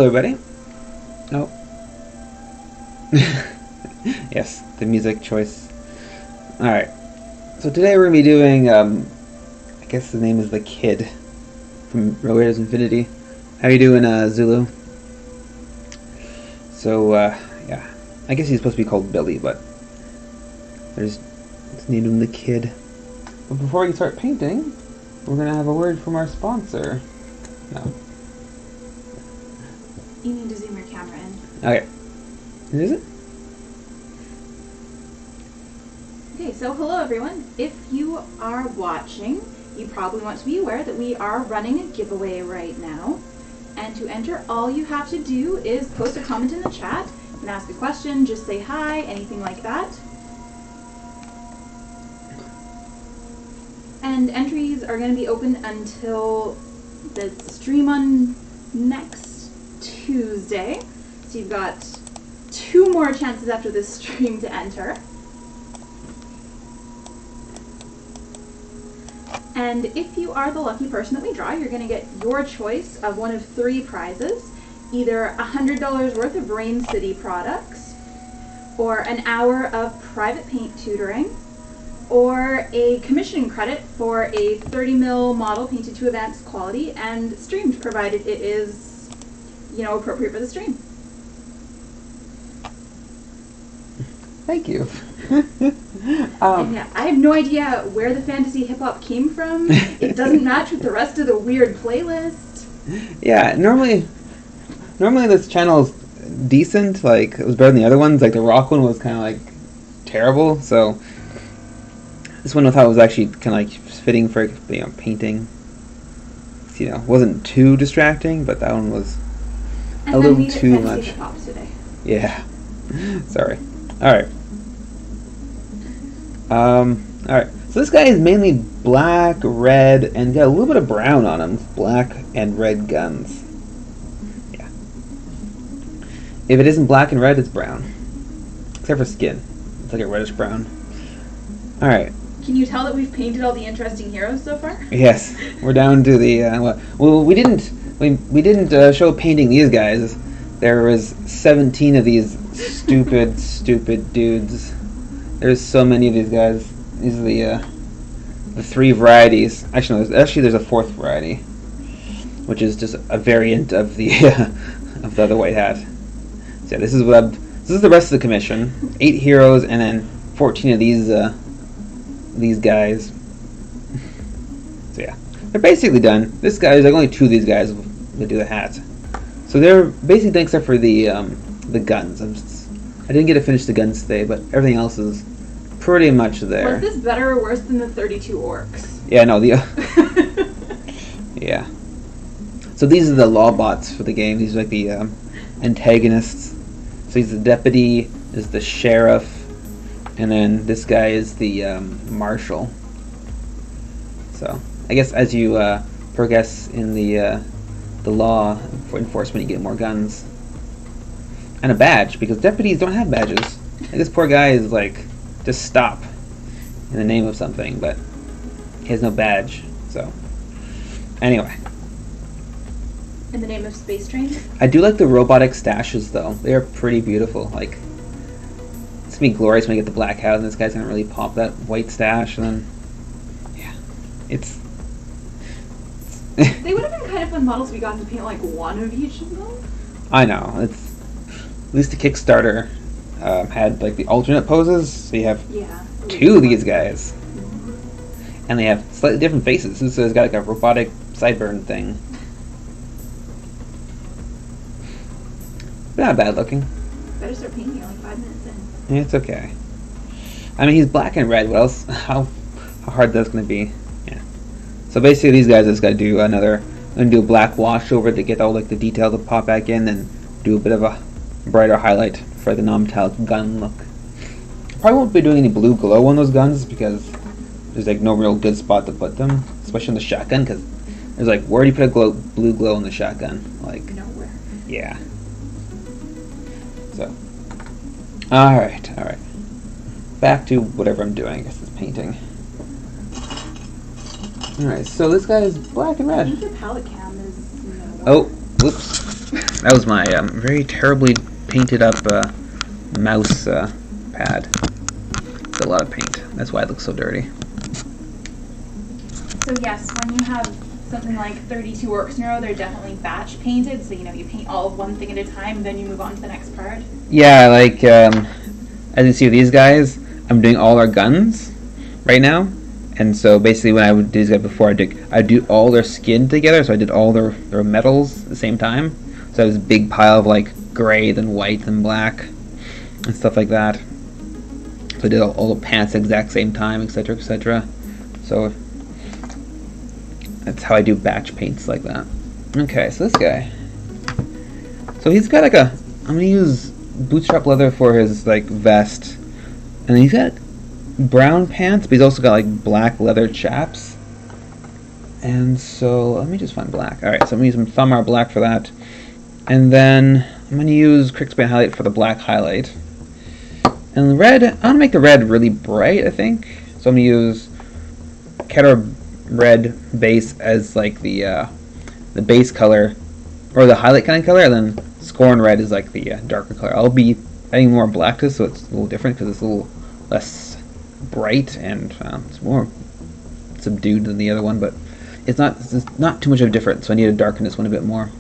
Hello, everybody. Oh. Yes, the music choice. Alright. So today we're going to be doing, I guess the name is The Kid from Raiders Infinity. How you doing, Zulu? So, yeah. I guess he's supposed to be called Billy, but let's name him The Kid. But before we start painting, we're going to have a word from our sponsor. No. You need to zoom your camera in. Okay. Is it? Okay, so hello everyone. If you are watching, you probably want to be aware that we are running a giveaway right now. And to enter, all you have to do is post a comment in the chat and ask a question, just say hi, anything like that. And entries are going to be open until the stream on next Tuesday. So you've got 2 more chances after this stream to enter. And if you are the lucky person that we draw, you're going to get your choice of one of 3 prizes. Either $100 worth of Rain City products, or an hour of private paint tutoring, or a commissioning credit for a 30mm model painted to advanced quality and streamed, provided it is, you know, appropriate for the stream. Thank you. And yeah, I have no idea where the fantasy hip hop came from. It doesn't match with the rest of the weird playlist. Yeah, normally this channel is decent. Like, it was better than the other ones. Like, the rock one was kind of like terrible. So this one I thought was actually kind of like fitting for, you know, painting. You know, wasn't too distracting, but that one was a little too much. Hip hop today. Yeah. Sorry. Alright. Alright. So this guy is mainly black, red, and got a little bit of brown on him. Black and red guns. Yeah. If it isn't black and red, it's brown. Except for skin. It's like a reddish brown. Alright. Can you tell that we've painted all the interesting heroes so far? Yes. We're down to the, well, we didn't show painting these guys. There was 17 of these stupid dudes. There's so many of these guys. These are the 3 varieties. Actually, there's a 4th variety, which is just a variant of the of the other white hat. So yeah, this is the rest of the commission. 8 heroes and then 14 of these guys. So yeah, they're basically done. There's like only 2 of these guys that do the hat. So they're basically done except for the guns. I didn't get to finish the guns today, but everything else is pretty much there. Was this better or worse than the 32 orcs? Yeah, no, yeah. So these are the law bots for the game. These are like the antagonists. So he's the deputy, is the sheriff, and then this guy is the marshal. So I guess as you progress in the law for enforcement, you get more guns. And a badge, because deputies don't have badges. And this poor guy is like, just stop in the name of something, but he has no badge, so. Anyway. In the name of space train? I do like the robotic stashes, though. They are pretty beautiful. Like, it's gonna be glorious when I get the black hat, and this guy's gonna really pop that white stash, and then, yeah. It's... They would have been kind of fun models if we got to paint like 1 of each of them. I know. It's... At least the Kickstarter had like the alternate poses, so you have 2 of these guys, and they have slightly different faces. This has got like a robotic sideburn thing, but not bad looking. Better start painting it like 5 minutes in. Yeah, it's okay. I mean, he's black and red. What else? How hard that's gonna be? Yeah. So basically, these guys just gotta do another. I'm gonna do a black wash over to get all like the detail to pop back in, and do a bit of a brighter highlight for the non-metallic gun look. Probably won't be doing any blue glow on those guns because there's like no real good spot to put them, especially on the shotgun, because there's like, where do you put a blue glow on the shotgun? Like, nowhere. Yeah. So, alright. Back to whatever I'm doing. I guess it's painting. Alright, so this guy is black and red. I think your palette cam is... Oh, whoops. That was my very terribly painted up mouse pad. It's a lot of paint. That's why it looks so dirty. So yes, when you have something like 32 orcs in a row, they're definitely batch painted. So you paint all of one thing at a time, then you move on to the next part. Yeah, like as you see with these guys, I'm doing all their guns right now. And so basically when I would do these guys before, I'd do all their skin together, so I did all their metals at the same time. So I was a big pile of like gray, then white, then black, and stuff like that. So I did all the pants at the exact same time, etc., etc. So that's how I do batch paints like that. Okay, so this guy. So he's got like I'm gonna use bootstrap leather for his like vest, and then he's got brown pants, but he's also got like black leather chaps. And so let me just find black. All right, so I'm gonna use some Thumbart black for that, and then I'm gonna use Crickspan highlight for the black highlight. And the red, I'm gonna make the red really bright, I think. So I'm gonna use Keter red base as like the base color, or the highlight kind of color, and then Scorn red is like the darker color. I'll be adding more black to this, so it's a little different because it's a little less bright and it's more subdued than the other one, but it's not too much of a difference, so I need to darken this one a bit more.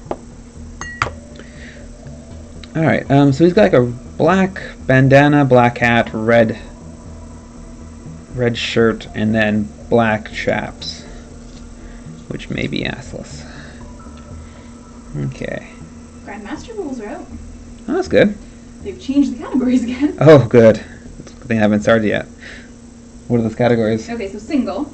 Alright, so he's got like a black bandana, black hat, red shirt, and then black chaps, which may be assless. Okay. Grandmaster rules are out. Oh, that's good. They've changed the categories again. Oh, good. Good thing I haven't started yet. What are those categories? Okay, so single,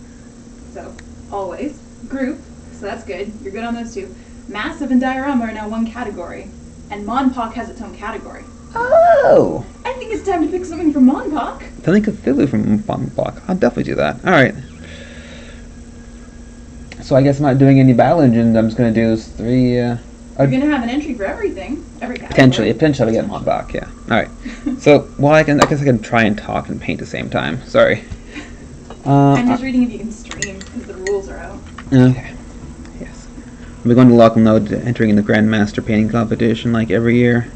so always. Group, so that's good. You're good on those two. Massive and diorama are now one category. And Monpoc has its own category. Oh! I think it's time to pick something from Monpoc. Something Cthulhu from Monpoc. I'll definitely do that. Alright. So I guess I'm not doing any battle engines. I'm just going to do those three... You're going to have an entry for everything. Every Potentially category. I'll get Monpoc, yeah. Alright. So, well, I guess I can try and talk and paint at the same time. Sorry. I'm just reading if you can stream, because the rules are out. Okay. Yes. We're going to Local Node, entering in the Grandmaster painting competition like every year.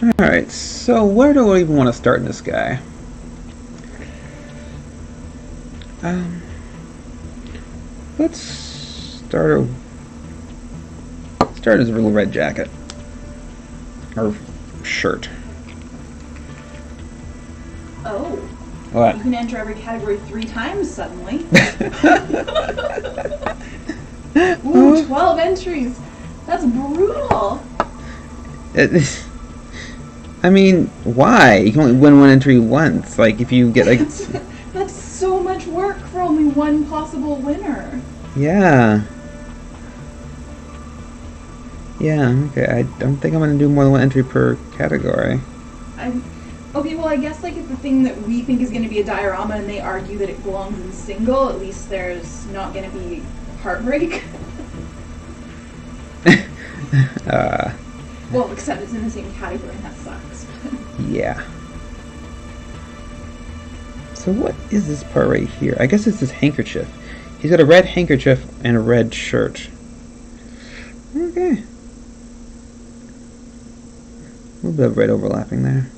Alright, so where do I even want to start in this guy? Let's start his little red jacket. Or shirt. Oh. What? You can enter every category 3 times suddenly. Ooh, 12 entries. That's brutal. I mean, why? You can only win one entry once. Like, if you get, like... That's so much work for only one possible winner. Yeah. Yeah, okay. I don't think I'm going to do more than one entry per category. Okay, well, I guess, like, if the thing that we think is going to be a diorama and they argue that it belongs in single, at least there's not going to be heartbreak. Well, except it's in the same category and that sucks. Yeah. So what is this part right here? I guess it's this handkerchief. He's got a red handkerchief and a red shirt. Okay. A little bit of red overlapping there.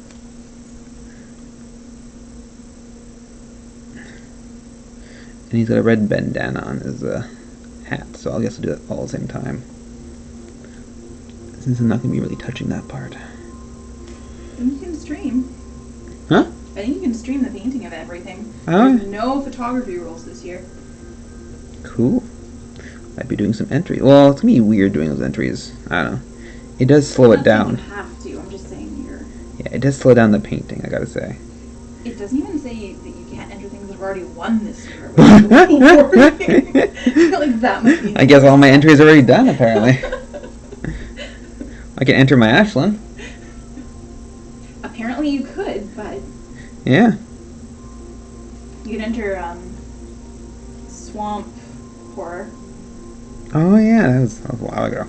And he's got a red bandana on his hat, so I guess I'll do that all at the same time. Since I'm not going to be really touching that part. I think you can stream. Huh? I think you can stream the painting of everything. Oh. There's no photography rules this year. Cool. Might be doing some entries. Well, it's going to be weird doing those entries. I don't know. It does slow it down. You have to. I'm just saying you're... Yeah, it does slow down the painting, I gotta say. It doesn't even say that you can't enter things that have already won this year. I feel like that might be... I guess all my entries are already done, apparently. I can enter my Ashland. Apparently you could, but... Yeah. You could enter, Swamp Horror. Oh, yeah, that was a while ago.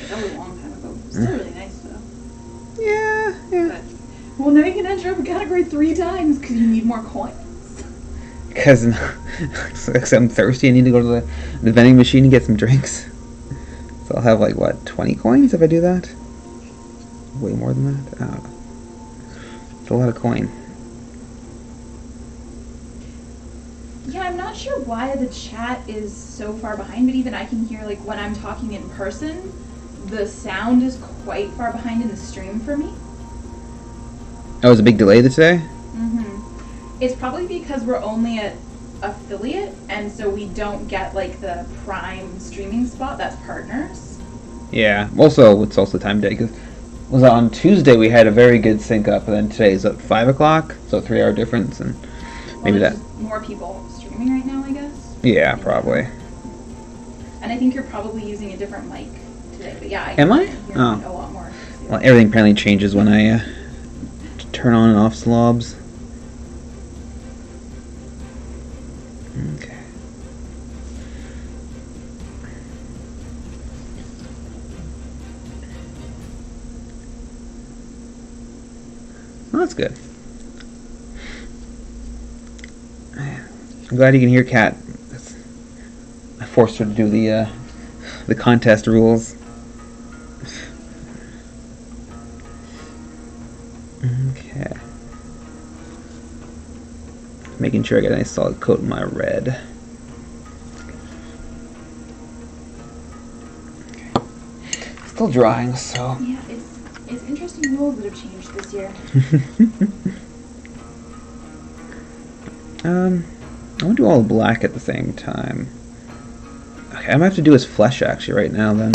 That was a long time ago. Still really nice, though. Yeah, yeah. But, well, now you can enter every category 3 times, because you need more coins. Because I'm thirsty, I need to go to the vending machine and get some drinks. So I'll have, like, what, 20 coins if I do that? Way more than that? I don't know. It's a lot of coin. Yeah, I'm not sure why the chat is so far behind, but even I can hear, like, when I'm talking in person, the sound is quite far behind in the stream for me. Oh, was a big delay today? It's probably because we're only at affiliate, and so we don't get, like, the prime streaming spot. That's partners. Yeah. Also, it's also time day, because was on Tuesday we had a very good sync up, and then today's at 5 o'clock, so 3-hour difference, and maybe there's that... just more people streaming right now, I guess. Yeah, probably. And I think you're probably using a different mic today, but yeah, Am I? hear Oh. a lot more. Well, everything apparently changes when I turn on and off slobs. Okay. Well, that's good. I'm glad you can hear Kat. I forced her to do the contest rules. Okay. Making sure I get a nice solid coat in my red. Okay. Still drying, so. Yeah, it's interesting rules that have changed this year. I want to do all black at the same time. Okay, I'm gonna have to do his flesh actually right now then.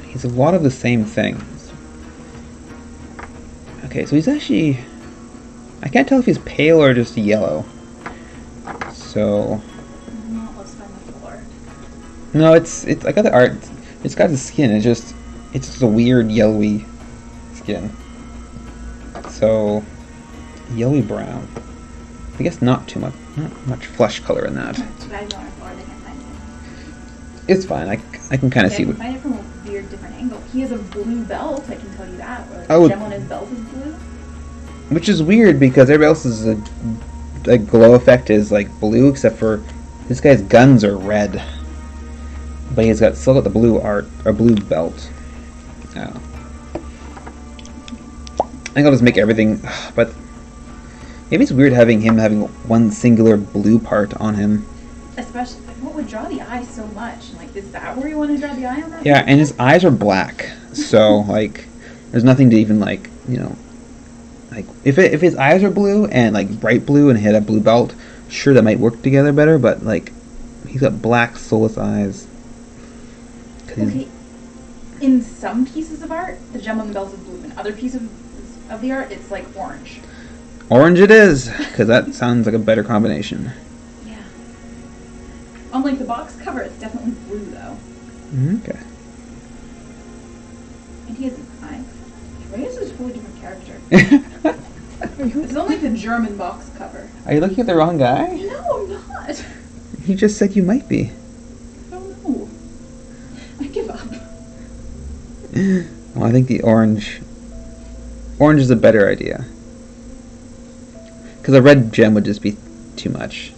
He's a lot of the same things. Okay, so he's actually... I can't tell if he's pale or just yellow. So... No, let's find the floor. No, it's I got the art. It's got the skin. It's just a weird yellowy skin. So yellowy brown. I guess not much flesh color in that. Too bad you don't have floor, they can't find it. It's fine. I can kind of see I can what. find it from a weird different angle. He has a blue belt, I can tell you that. Or Oh. the gem on his belt is blue. Which is weird because everybody else's like glow effect is like blue, except for this guy's guns are red. But he's still got the blue art or blue belt. Oh. I think I'll just make everything, but maybe it's weird having one singular blue part on him. Especially, what would draw the eye so much? Like, is that where you want to draw the eye on that? Yeah, and his eyes are black, so like, there's nothing to even like, like if his eyes are blue and like bright blue and he had a blue belt, sure that might work together better. But like, he's got black soulless eyes. Okay. In some pieces of art, the gem on the belt is blue. In other pieces of the art, it's like orange. Orange it is, because that sounds like a better combination. Yeah. On like the box cover, it's definitely blue though. Okay. And he has an eye. Reyes is a totally different character. This is only the German box cover. Are you looking at the wrong guy? No, I'm not. He just said you might be. I don't know. I give up. Well, I think the orange is a better idea. Because a red gem would just be too much.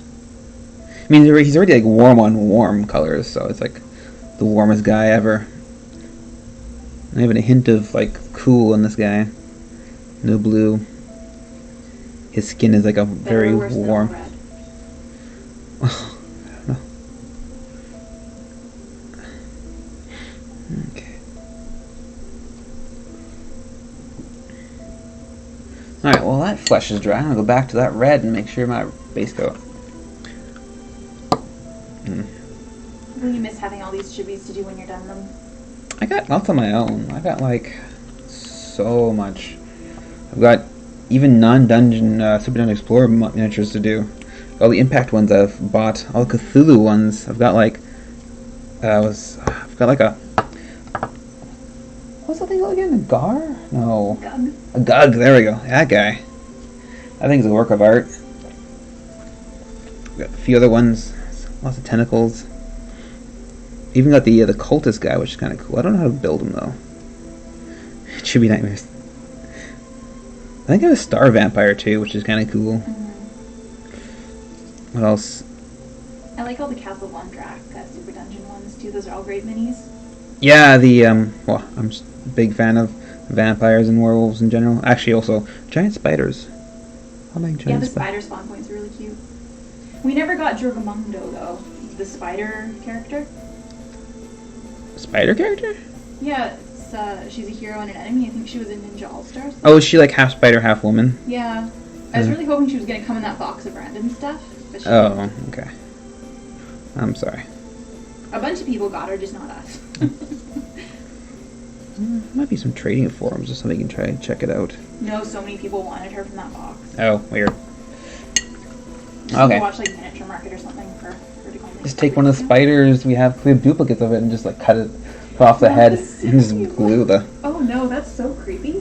I mean, he's already like warm on warm colors, so it's like the warmest guy ever. Not even a hint of like cool in this guy. No blue. His skin is like a very warm. Red. I don't know. Okay. Alright, well that flesh is dry. I'm gonna go back to that red and make sure my base coat. Will you miss having all these chibis to do when you're done them? I got lots on my own. I got like so much. I've got even non-dungeon Super Dungeon Explorer miniatures to do. All the Impact ones I've bought. All the Cthulhu ones. I've got like I've got like a what's that thing called again? A gar? No. Gug. A Gug. There we go. That guy. That thing's a work of art. Got a few other ones. Lots of tentacles. Even got the cultist guy, which is kind of cool. I don't know how to build him though. Chibi Nightmares. I think I have a star vampire too, which is kind of cool. What else? I like all the Castle One Drac Super Dungeon ones too. Those are all great minis. Yeah, the well, I'm just a big fan of vampires and werewolves in general. Actually, also giant spiders. I like Yeah, giant the spiders. spider spawn point's really cute. We never got Jorgamundo though, the spider character. Spider character? Yeah, it's, she's a hero and an enemy. I think she was in Ninja All Stars. Oh, is she like half spider, half woman? Yeah. I was really hoping she was gonna come in that box of random stuff, but she Oh, okay. I'm sorry. a bunch of people got her, just not us. Might be some trading forums or something. You can try and check it out. No, so many people wanted her from that box. Oh, weird. Just Okay. watch like Miniature Market or something for her to go. Just take one of the spiders we have, we have duplicates of it, and just like cut off the head and just glue the. Oh no, that's so creepy.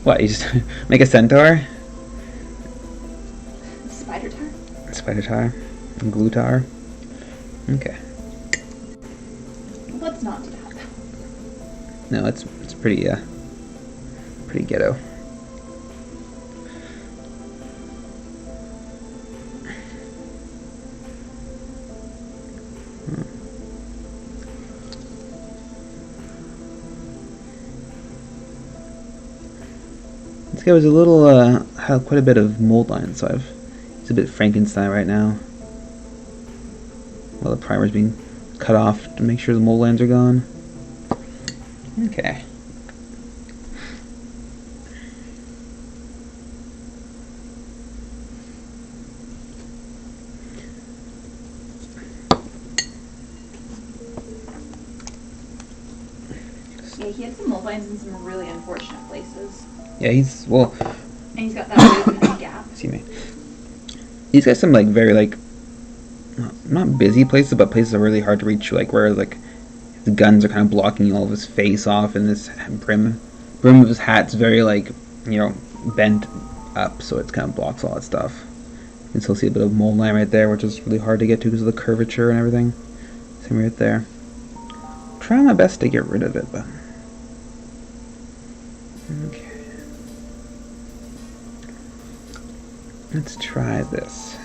What? You just make a centaur, Spider tar. spider tar, and glue tar. Okay. Let's not do that. No, it's pretty pretty ghetto. This guy was a little had quite a bit of mold lines, so he's a bit Frankenstein right now. While the primer's being cut off to make sure the mold lines are gone. Okay. Yeah, he had some mold lines in some really unfortunate places. Yeah, he's well. And he's got that rhythm gap. Excuse me. He's got some like very like not busy places, but places that are really hard to reach. Like where like the guns are kind of blocking all of his face off, and this brim of his hat's very like bent up, so it kind of blocks all that stuff. You can still see a bit of mold line right there, which is really hard to get to because of the curvature and everything. Same right there. I'm trying my best to get rid of it, but okay. Let's try this.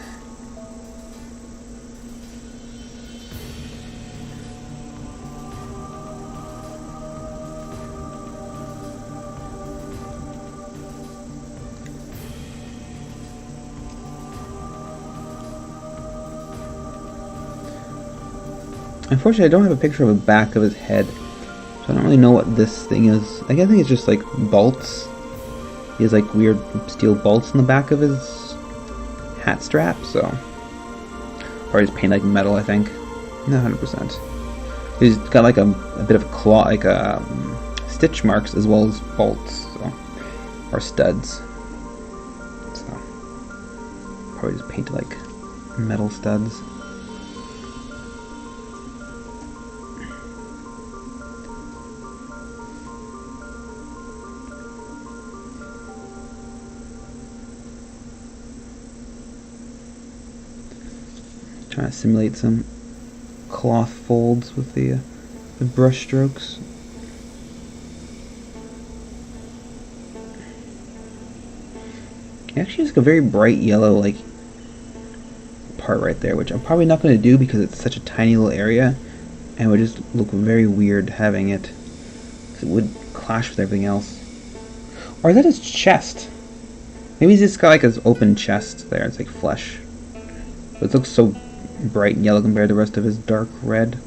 Unfortunately, I don't have a picture of the back of his head, so I don't really know what this thing is. I think it's just like bolts. He has like weird steel bolts in the back of his hat strap, so. Or he's painted like metal, I think. Not 100%. He's got like a bit of claw, like stitch marks as well as bolts, so. Or studs. So. Probably just painted like metal studs. Trying to simulate some cloth folds with the brush strokes. He actually has like a very bright yellow like part right there, which I'm probably not going to do because it's such a tiny little area, and it would just look very weird having it. It would clash with everything else. Or is that his chest? Maybe he's just got like his open chest there. It's like flesh. But it looks so bright yellow compared to the rest of his dark red.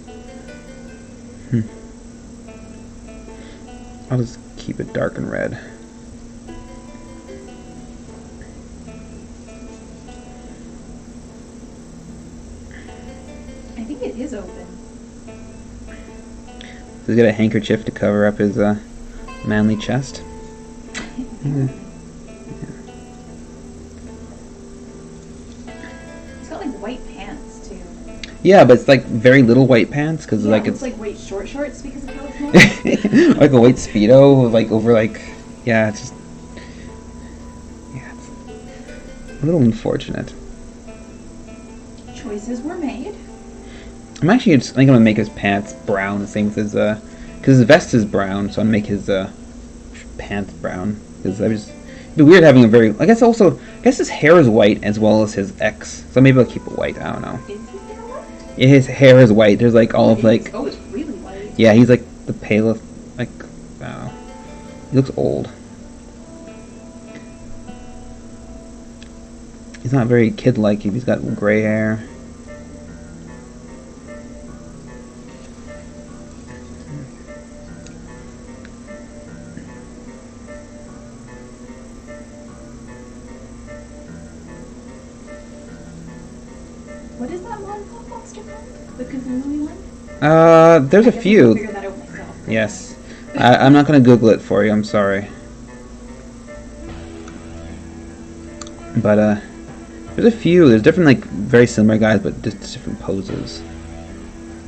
I'll just keep it dark and red. I think it is open. So he's got a handkerchief to cover up his manly chest. Yeah. He's got like white pants too. Yeah, but it's like very little white pants because Yeah, like it's it's like white short shorts because of how it's made. like a white speedo, like over like it's just it's a little unfortunate. Choices were made. I'm actually just, I think I'm gonna make his pants brown, the same with his because his vest is brown, so I'm gonna make his pants brown because it'd be weird having a very. I guess his hair is white as well as his X, so maybe I'll keep it white. I don't know. Is his hair white? Yeah, his hair is white. There's like all of like Oh, it's really white. yeah, he's like the palest, like I don't know. He looks old. He's not very kid-like if he's got gray hair. What is that monster called? The Cthulhu one? There's a I few. I'll figure that out myself. Yes. I'm not going to Google it for you, I'm sorry. But, there's a few. There's different, like, very similar guys, but just different poses.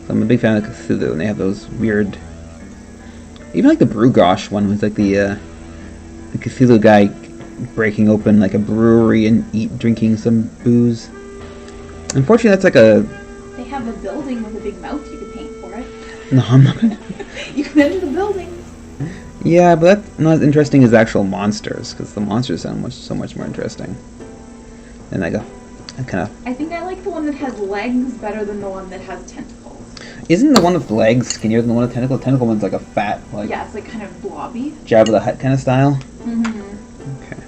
So I'm a big fan of Cthulhu, and they have those weird... Even, like, the Brugosh one was, like, the Cthulhu guy breaking open, like, a brewery and drinking some booze. Unfortunately, that's like a... They have a building with a big mouth you could paint for it. No, I'm not gonna... You can enter the building. Yeah, but that's not as interesting as the actual monsters, because the monsters sound so much more interesting. And like a kind of... I think I like the one that has legs better than the one that has tentacles. Isn't the one with legs skinnier than the one with tentacles? The tentacle one's like a fat, like... Yeah, it's like kind of blobby. Jabba the Hutt kind of style? Mm-hmm. Okay.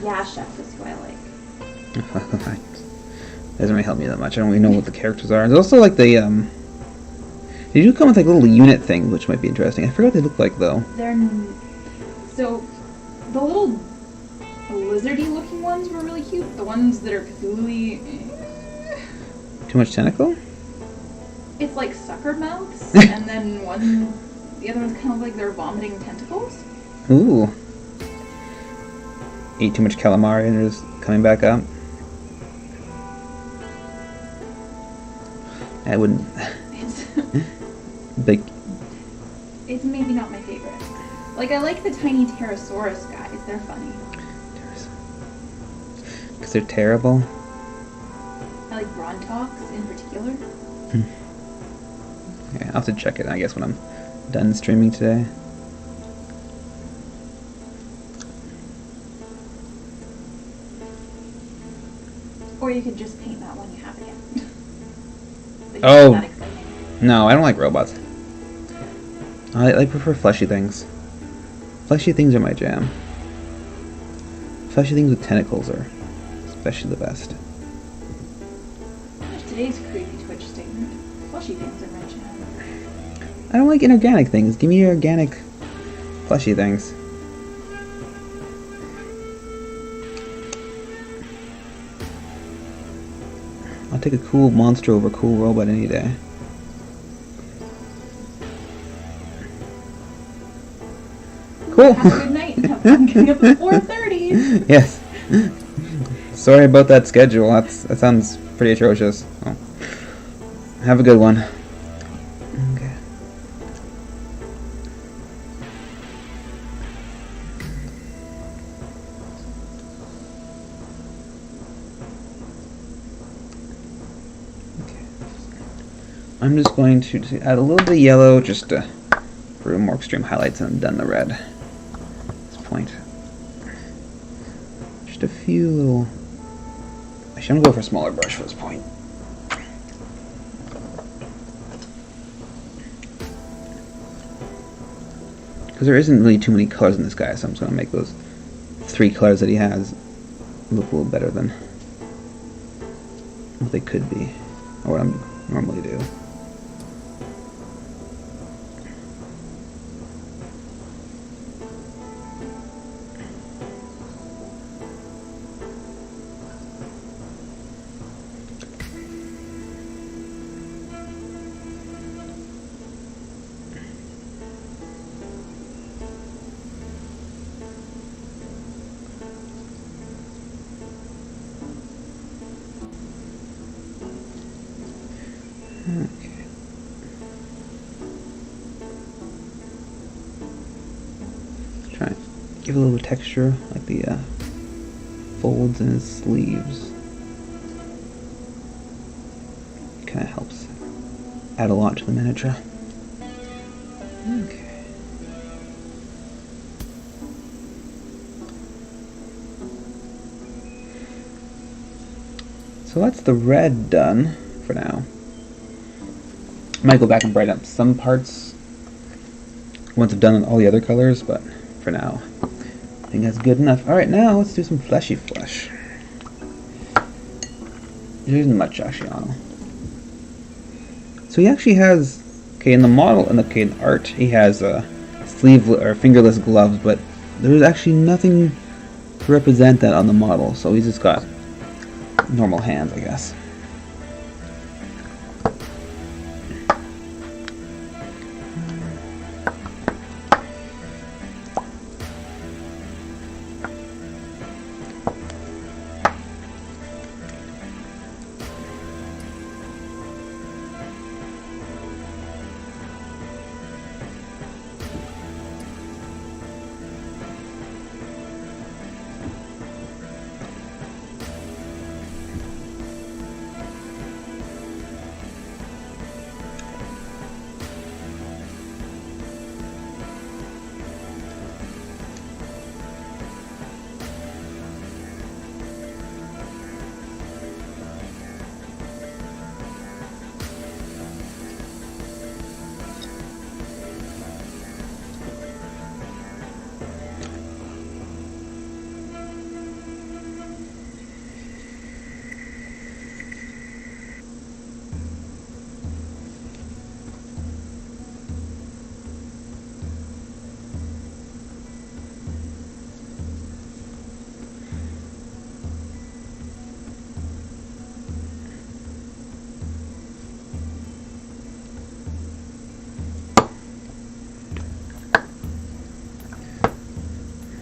Yeah, Chef is who I like. Doesn't really help me that much. I don't really know what the characters are. There's also like the, they do come with like little unit things, which might be interesting. I forgot what they look like, though. So, the little lizardy looking ones were really cute. The ones that are Cthulhu-y... Too much tentacle? It's like sucker mouths, and then the other one's kind of like they're vomiting tentacles. Ooh. Ate too much calamari and they're just coming back up. I wouldn't... Big... It's maybe not my favorite. Like, I like the tiny pterosaurus guys. They're funny. Because they're terrible? I like Brontox in particular. Yeah, I'll have to check it, I guess, when I'm done streaming today. Or you could just paint that one you have again. Oh. That exciting. No, I don't like robots. I prefer fleshy things. Fleshy things are my jam. Fleshy things with tentacles are especially the best. There's today's creepy Twitch statement. Fleshy things are my jam. I don't like inorganic things. Give me your organic fleshy things. I'll take a cool monster over a cool robot any day. Cool. Have a good night and have fun getting up at 4:30. Yes. Sorry about that schedule. That sounds pretty atrocious. Oh. Have a good one. Okay. I'm just going to add a little bit of yellow just for more extreme highlights, and I'm done the red at this point. Just a few little... Actually, I'm going to go for a smaller brush for this point. Because there isn't really too many colors in this guy, so I'm just going to make those 3 colors that he has look a little better than what they could be, or what I normally do. Okay. Try and give a little texture, like the folds in his sleeves. Kind of helps add a lot to the miniature. Okay. So that's the red done for now. Might go back and brighten up some parts once I've done all the other colors, but for now, I think that's good enough. Alright, now let's do some fleshy flesh. There isn't much actually on him. So he actually has, okay, in the model, in art, he has sleeve or fingerless gloves, but there's actually nothing to represent that on the model, so he's just got normal hands, I guess.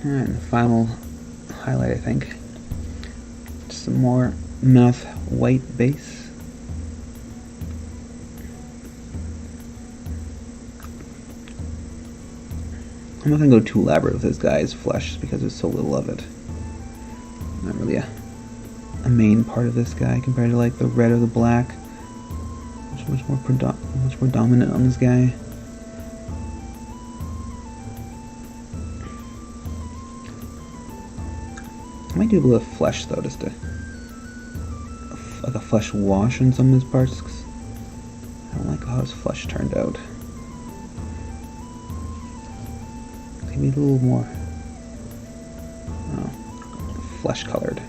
Alright, the final highlight, I think. Just some more meth white base. I'm not going to go too elaborate with this guy's flesh because there's so little of it. Not really a main part of this guy compared to like the red or the black. Much more dominant on this guy. I might do a little flesh though, just to like a flesh wash in some of his parts, 'cause I don't like how his flesh turned out. Maybe a little more flesh colored.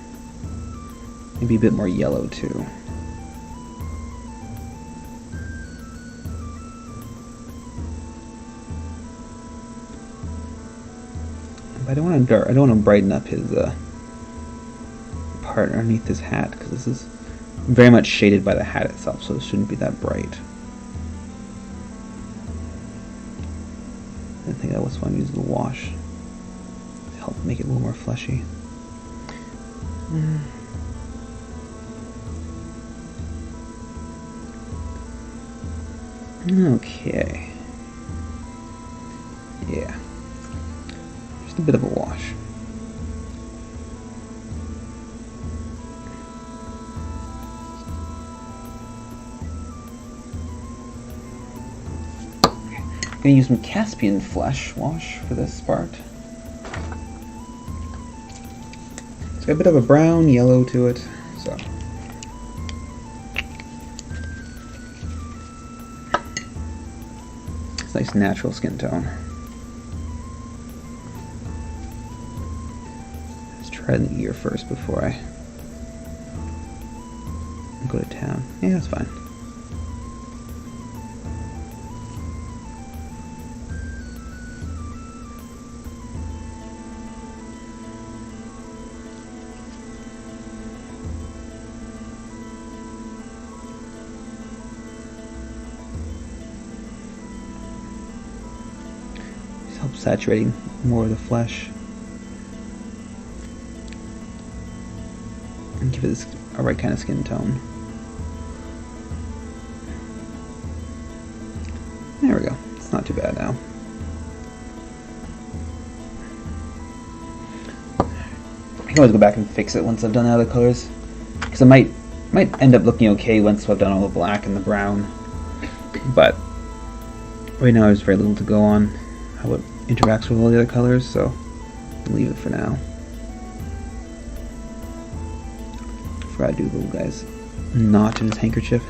Maybe a bit more yellow too. But I don't want to brighten up his part underneath his hat, because this is very much shaded by the hat itself, so it shouldn't be that bright. I think that was why I'm using the wash to help make it a little more fleshy. Okay. Yeah. Just a bit of a wash. I'm going to use some Caspian flesh wash for this part. It's got a bit of a brown yellow to it, so. It's a nice natural skin tone. Let's try the ear first before I go to town. Yeah, that's fine. Help saturating more of the flesh and give it a right kind of skin tone. There we go. It's not too bad now. I can always go back and fix it once I've done the other colors, because it might end up looking okay once I've done all the black and the brown. But right now there's very little to go on how it interacts with all the other colors, so I'll leave it for now. Before I do the little guy's knot in his handkerchief.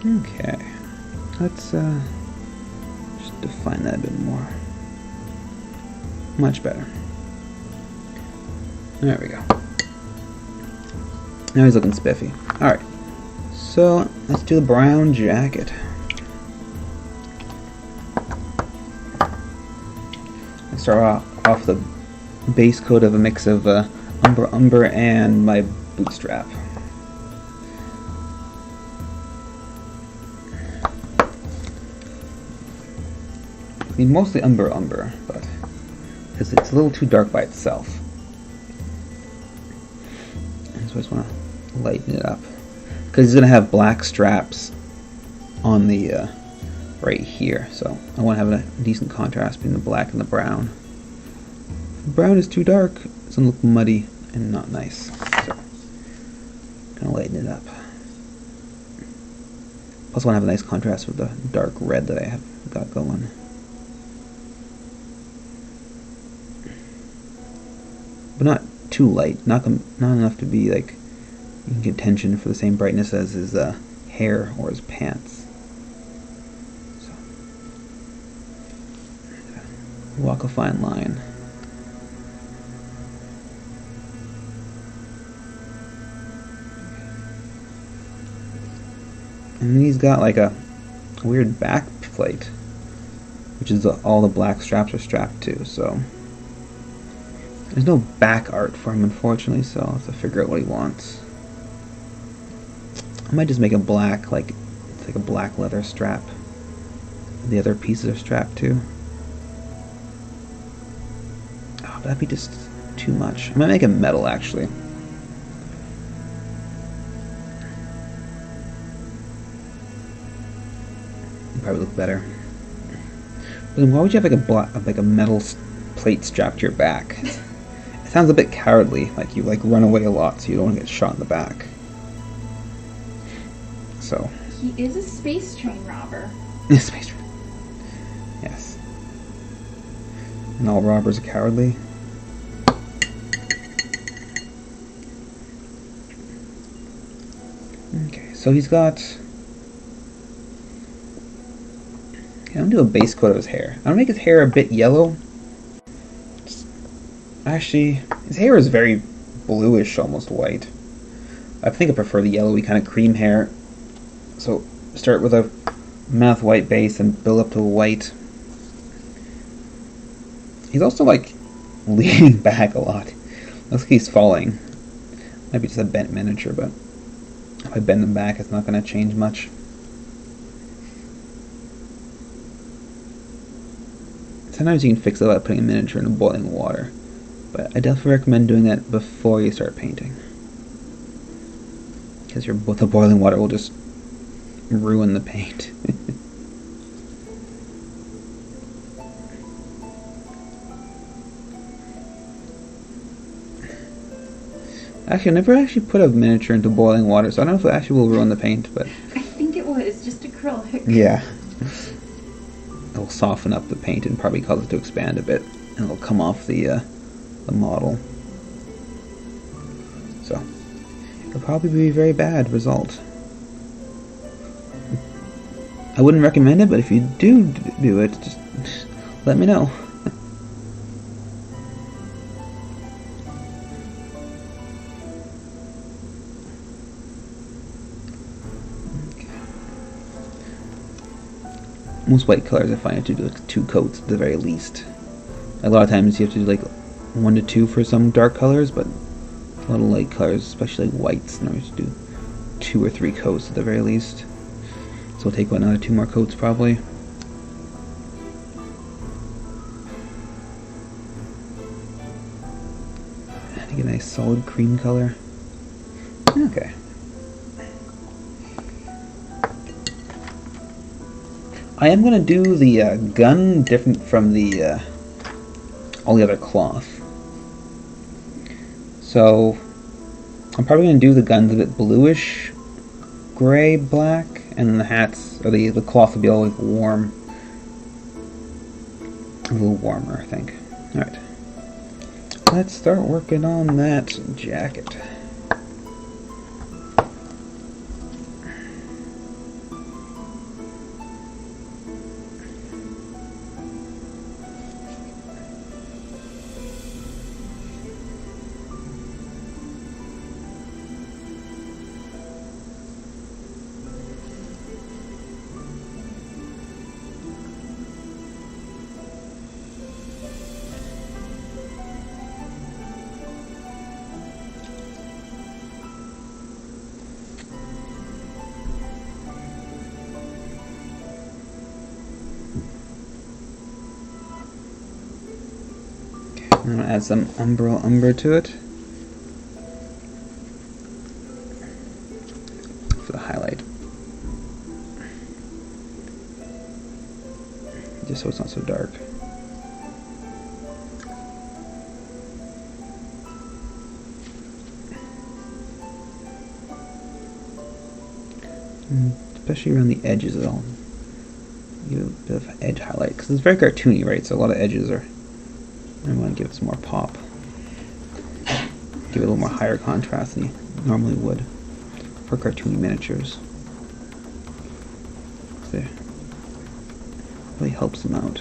Okay, let's just define that a bit more. Much better. There we go. Now he's looking spiffy. Alright, so let's do the brown jacket. Let's start off the base coat of a mix of umber and my bootstrap. I mean, mostly umber, but because it's a little too dark by itself. And so I just want to lighten it up. Because he's going to have black straps on the right here, so I want to have a decent contrast between the black and the brown. If the brown is too dark, it's going to look muddy and not nice. So I'm going to lighten it up. Plus I want to have a nice contrast with the dark red that I have got going. But not too light, not enough to be like you can get tension for the same brightness as his hair or his pants. So walk a fine line. And then he's got like a weird back plate, which is all the black straps are strapped to, so there's no back art for him, unfortunately, so I'll have to figure out what he wants. I might just make a black, like, it's like a black leather strap. The other pieces are strapped too. Oh, that'd be just too much. I might make it metal, actually. Probably look better. But then why would you have like a metal plate strapped to your back? It sounds a bit cowardly, like you like run away a lot so you don't want to get shot in the back. So he is a space train robber. Space train. Yes. And all robbers are cowardly. Okay, so he's got. I'm gonna do a base coat of his hair. I'm gonna make his hair a bit yellow. Actually, his hair is very bluish, almost white. I think I prefer the yellowy kind of cream hair. So start with a matte white base and build up to a white. He's also like leaning back a lot. Looks like he's falling. Might be just a bent miniature, but if I bend him back, it's not gonna change much. Sometimes you can fix it by putting a miniature in boiling water, but I definitely recommend doing that before you start painting, because the boiling water will just ruin the paint. Actually, I never actually put a miniature into boiling water, so I don't know if it actually will ruin the paint, but I think it was just acrylic. Yeah. It'll soften up the paint and probably cause it to expand a bit, and it'll come off the model. So it'll probably be a very bad result. I wouldn't recommend it, but if you do it, just let me know. Most white colors I find you have to do like 2 coats at the very least. A lot of times you have to do like 1 to 2 for some dark colors, but a lot of light colors, especially like whites, and I have to do 2 or 3 coats at the very least. So it'll take another 2 more coats probably. To get a nice solid cream color. Okay. I am going to do the gun different from the all the other cloth. So I'm probably going to do the guns a bit bluish, gray, black, and the hats, or the cloth will be all like warm, a little warmer, I think. Alright, let's start working on that jacket. I'm gonna add some umber to it for the highlight, just so it's not so dark. Especially around the edges, it'll give a bit of edge highlight because it's very cartoony, right? So a lot of edges are. I want to give it some more pop. Give it a little more higher contrast than you normally would for cartoony miniatures. There, really helps them out.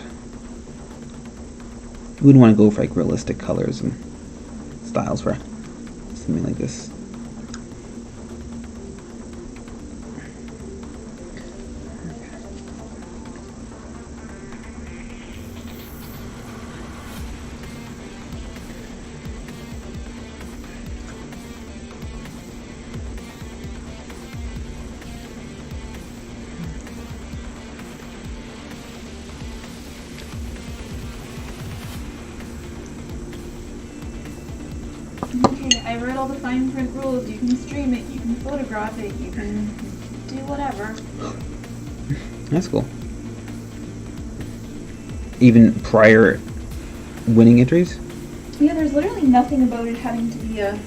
You wouldn't want to go for like realistic colors and styles for something like this. Okay, I read all the fine print rules. You can stream it, you can photograph it, you can do whatever. That's cool. Even prior winning entries? Yeah, there's literally nothing about it having to be a...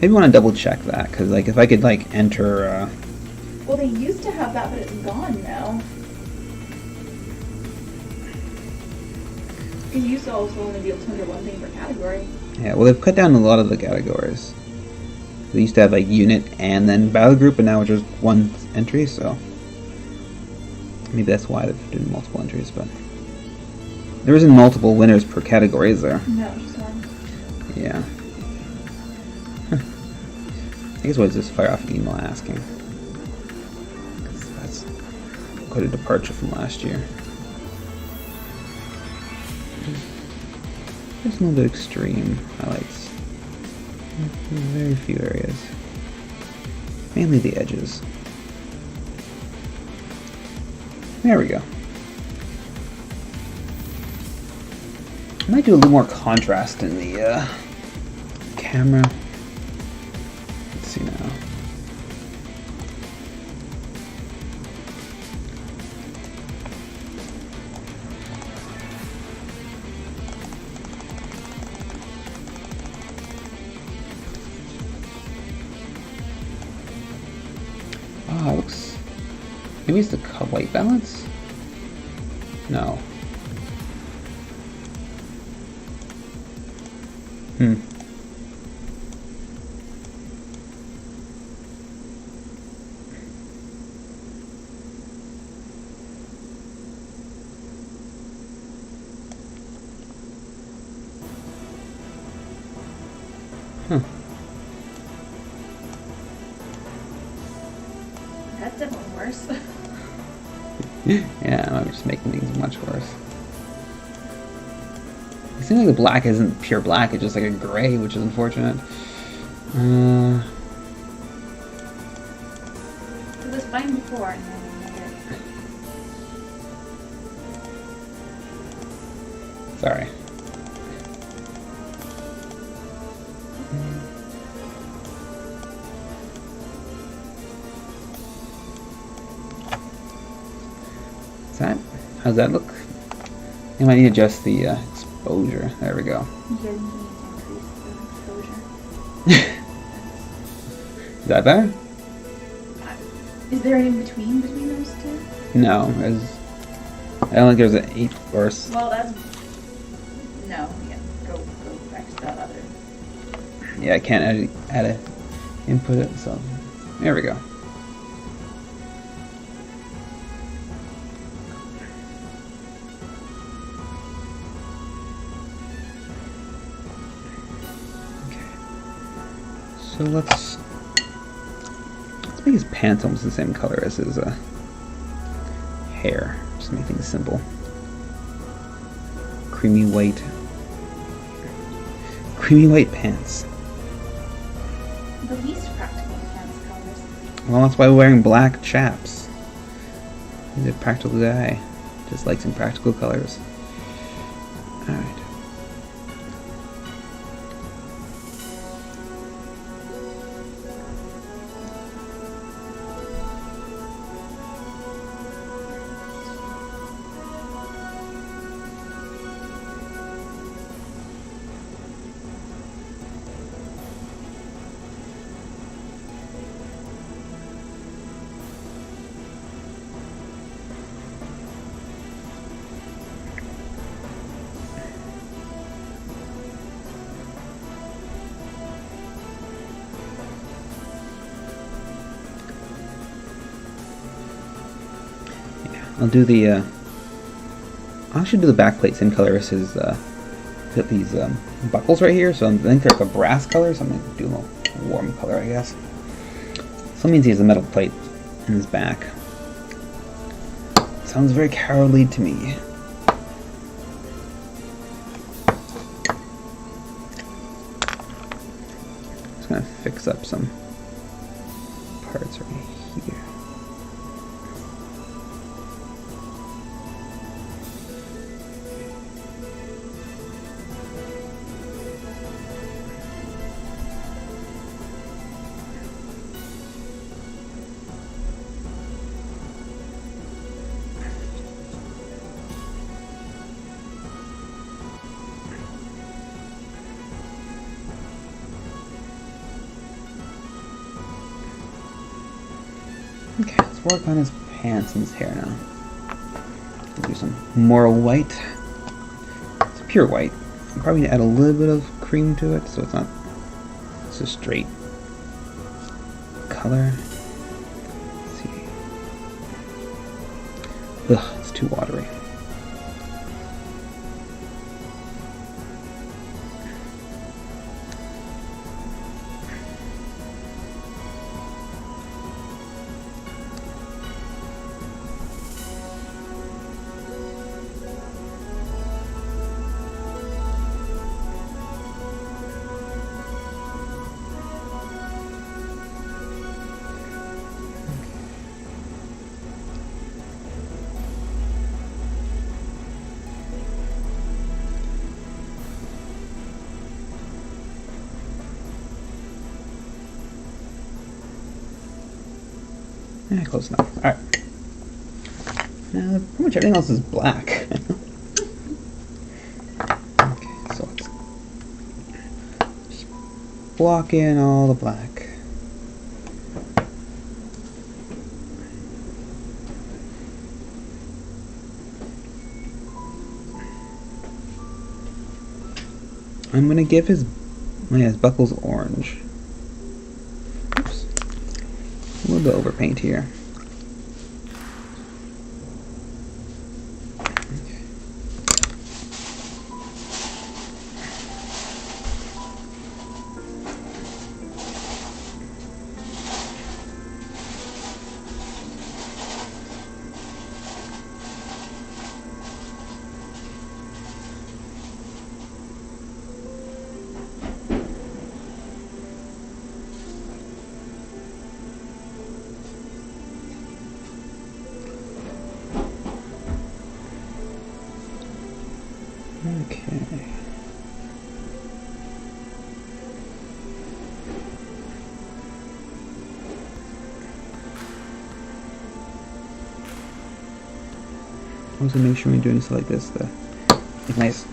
Maybe want to double check that, because like if I could like enter Well, they used to have that, but it's gone now. Because you used to also only be able to enter one thing per category. yeah, well they've cut down a lot of the categories. They used to have like unit and then battle group, and now it's just one entry, so maybe that's why they're doing multiple entries, but there isn't multiple winners per category, is there? No, just one. Yeah. I guess what is this fire off an email asking? 'Cause that's quite a departure from last year. Just a little bit extreme highlights. In very few areas. Mainly the edges. There we go. I might do a little more contrast in the camera. Let's see now. Ah, it looks. Maybe it's the white balance? No. That's definitely worse. Yeah, I'm just making things much worse. It seems like the black isn't pure black, it's just like a gray, which is unfortunate. It was fine before, and then we made it. Sorry. Is that? How's that look? You might need to adjust the exposure. There we go. You guys need to increase the exposure. Is that better? Is there an in-between between those two? No, I don't think there's an 8 or Well, that's... No, yeah, go back to that other... yeah, I can't add a input it, so there we go. So let's make his pants almost the same color as his hair. Just make things simple. Creamy white pants. The least practical pants colors. Well, that's why we're wearing black chaps. He's a practical guy. Just likes some practical colors. Alright. I'll do the. I'll actually do the back plate same color as his. Put these buckles right here, so I think they're like a brass color, so I'm gonna do a little warm color, I guess. So that means he has a metal plate in his back. Sounds very cowardly to me. Just gonna fix up some parts right here. Okay, let's work on his pants and his hair now. Do some more white. It's pure white. I'm probably gonna add a little bit of cream to it, so it's not. It's a straight color. Let's see. Ugh, it's too watery. Yeah, close enough. Alright. Now, pretty much everything else is black. Okay, so let's just block in all the black. I'm gonna give his buckles orange. Oops. A little bit overpaint here. Okay. Okay. Also make sure when you're doing stuff like this, the nice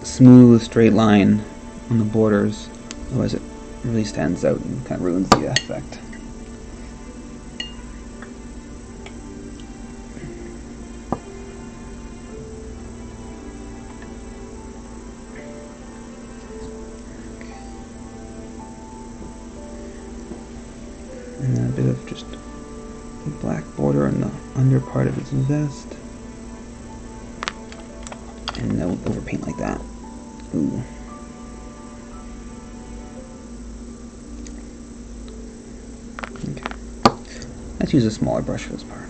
smooth straight line on the borders, otherwise it really stands out and kind of ruins the effect. And then a bit of just black border on the under part of its vest. And no overpaint like that. Ooh. Okay. Let's use a smaller brush for this part.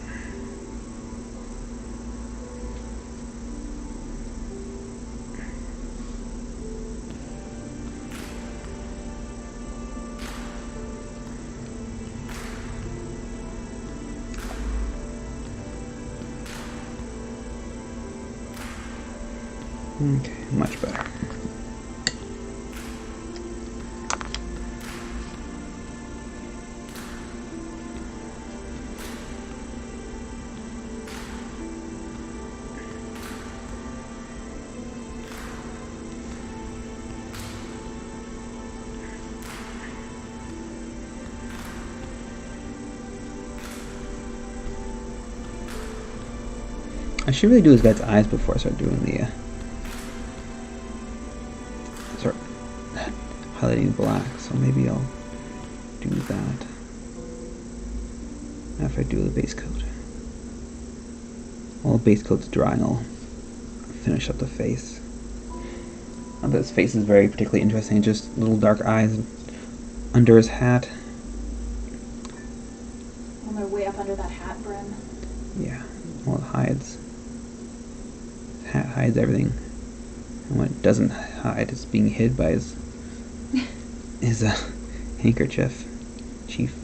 Okay, much better. I should really do this guy's eyes before I start doing the start highlighting black, so maybe I'll do that after I do the base coat. While the base coat's drying, I'll finish up the face. This face is very particularly interesting. Just little dark eyes under his hat. And they're way up under that hat brim. Yeah, well, it hides. His hat hides everything. And what it doesn't hide is being hid by his handkerchief. Chief.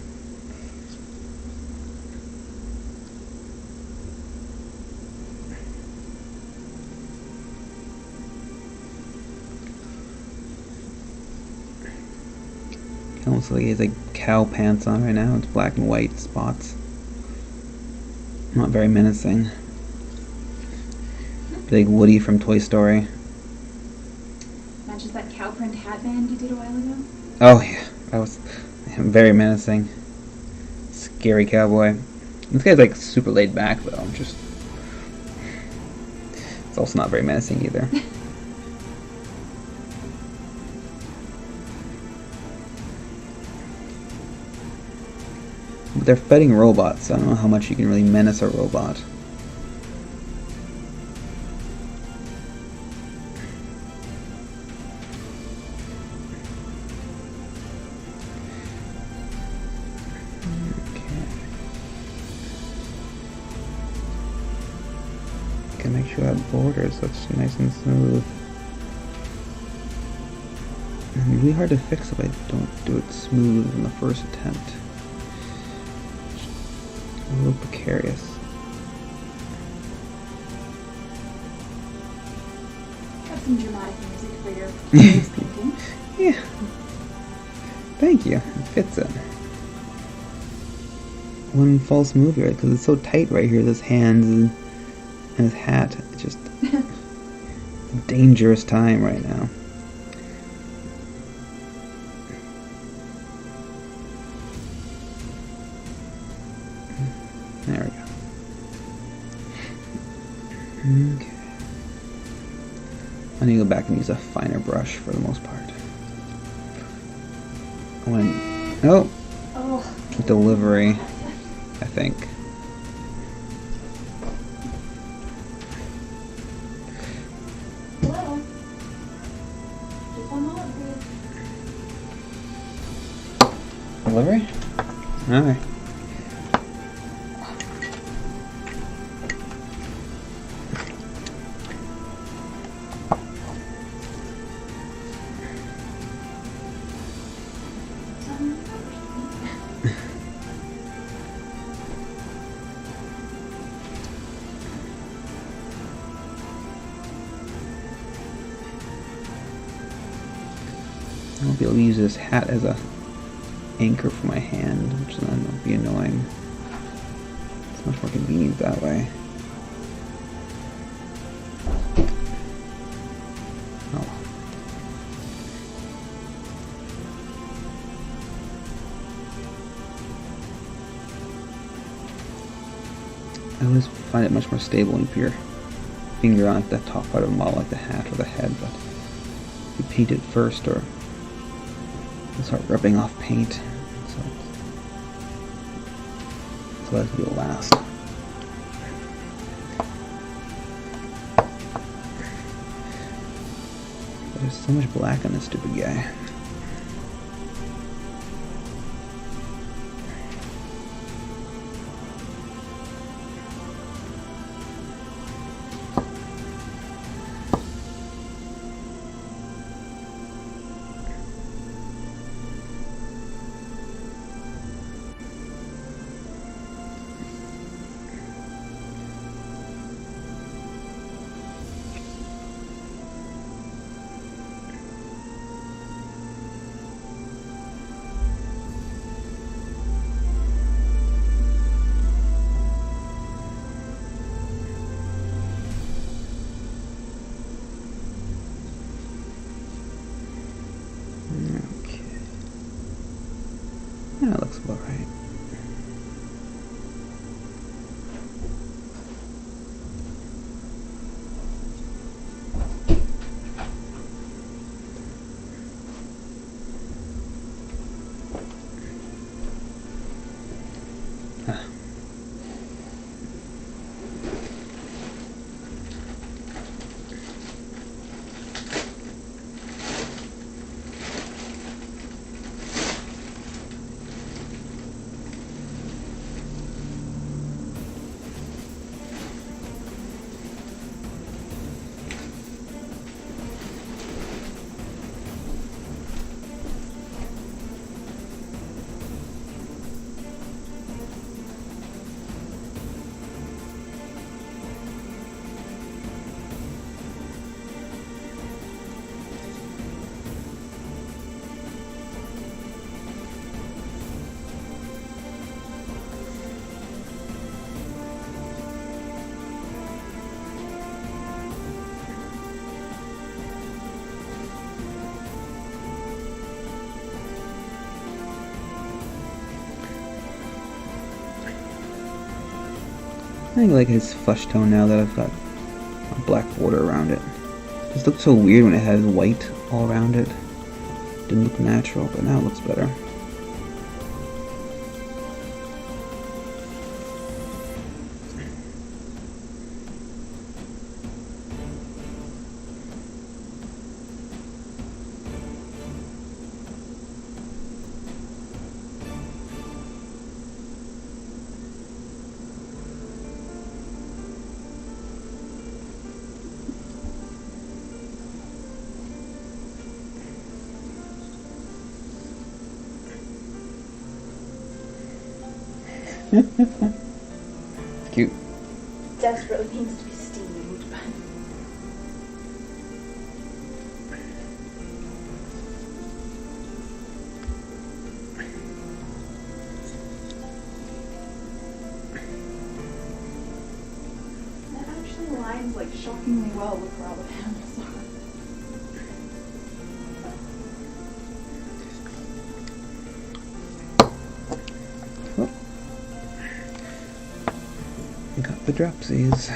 Almost like he has like cow pants on right now. It's black and white spots. Not very menacing. Big Woody from Toy Story. Matches that cow print hat band you did a while ago. Oh yeah, that was very menacing. Scary cowboy. This guy's like super laid back though. Just it's also not very menacing either. But they're fighting robots, so I don't know how much you can really menace a robot. Okay. Make sure that border so it's nice and smooth. It's really hard to fix if I don't do it smooth in the first attempt. A little precarious. Have some dramatic music for your face painting. Yeah. Thank you. It fits it. One false move here because it's so tight right here. This hands and his hat. It's just a dangerous time right now. There we go. Okay. I need to go back and use a finer brush for the most part. Oh! Delivery, I think. Hello. Just one moment, please. Delivery? Alright. I'll be able to use this hat as a anchor for my hand, which then will be annoying. It's much more convenient that way. Oh. I always find it much more stable when you put your finger on the top part of a model like the hat or the head, but if you paint it first or start rubbing off paint, so that will last. But there's so much black on this stupid guy. I like his flesh tone now that I've got a black border around it. It just looked so weird when it had white all around it. Didn't look natural, but now it looks better. It's cute. Desperately needs to be steamed. That actually lines like shockingly well with where all the panels are. Got the dropsies.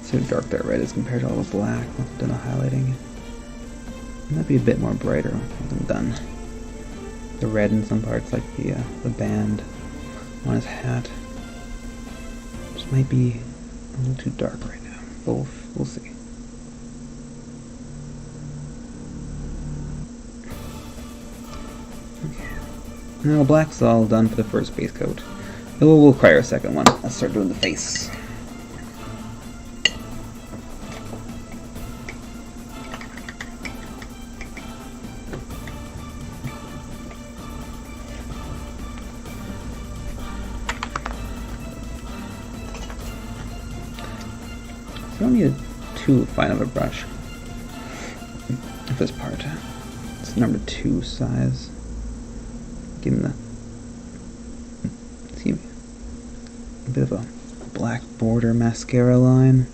See how dark that red is compared to all the black. Once I'm done the highlighting, it might be a bit more brighter once I'm done. The red in some parts, like the band on his hat, just might be a little too dark right now. But we'll see. Okay. Now the black's all done for the first base coat. We'll require a second one. Let's start doing the face. I don't need too fine of a brush for this part. It's number 2 size. Give him see, a bit of a black border mascara line.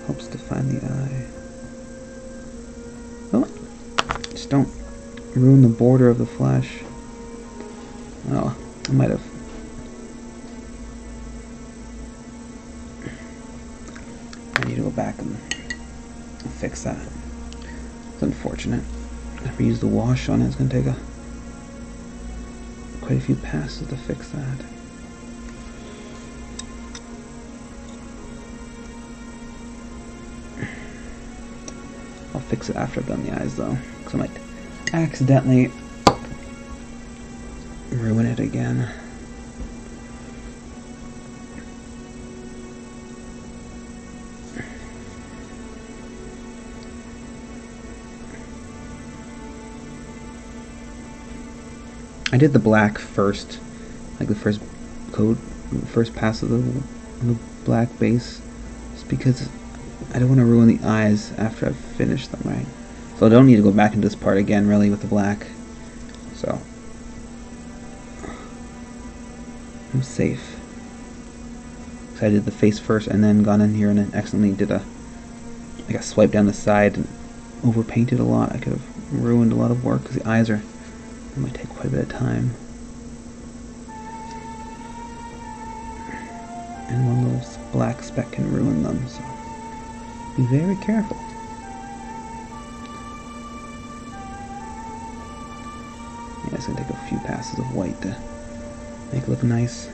Helps define the eye. Oh, just don't ruin the border of the flesh. Oh, I might have. I need to go back and fix that. It's unfortunate. If we use the wash on it, it's going to take quite a few passes to fix that. I'll fix it after I've done the eyes though, because I might accidentally ruin it again. I did the black first, like the first coat, first pass of the black base, just because I don't want to ruin the eyes after I've finished them, right? So I don't need to go back into this part again, really, with the black. So I'm safe. So I did the face first, and then gone in here and then accidentally did a swipe down the side and overpainted a lot. I could have ruined a lot of work because the eyes are. It might take quite a bit of time. And one little black speck can ruin them, so be very careful. Yeah, it's going to take a few passes of white to make it look nice.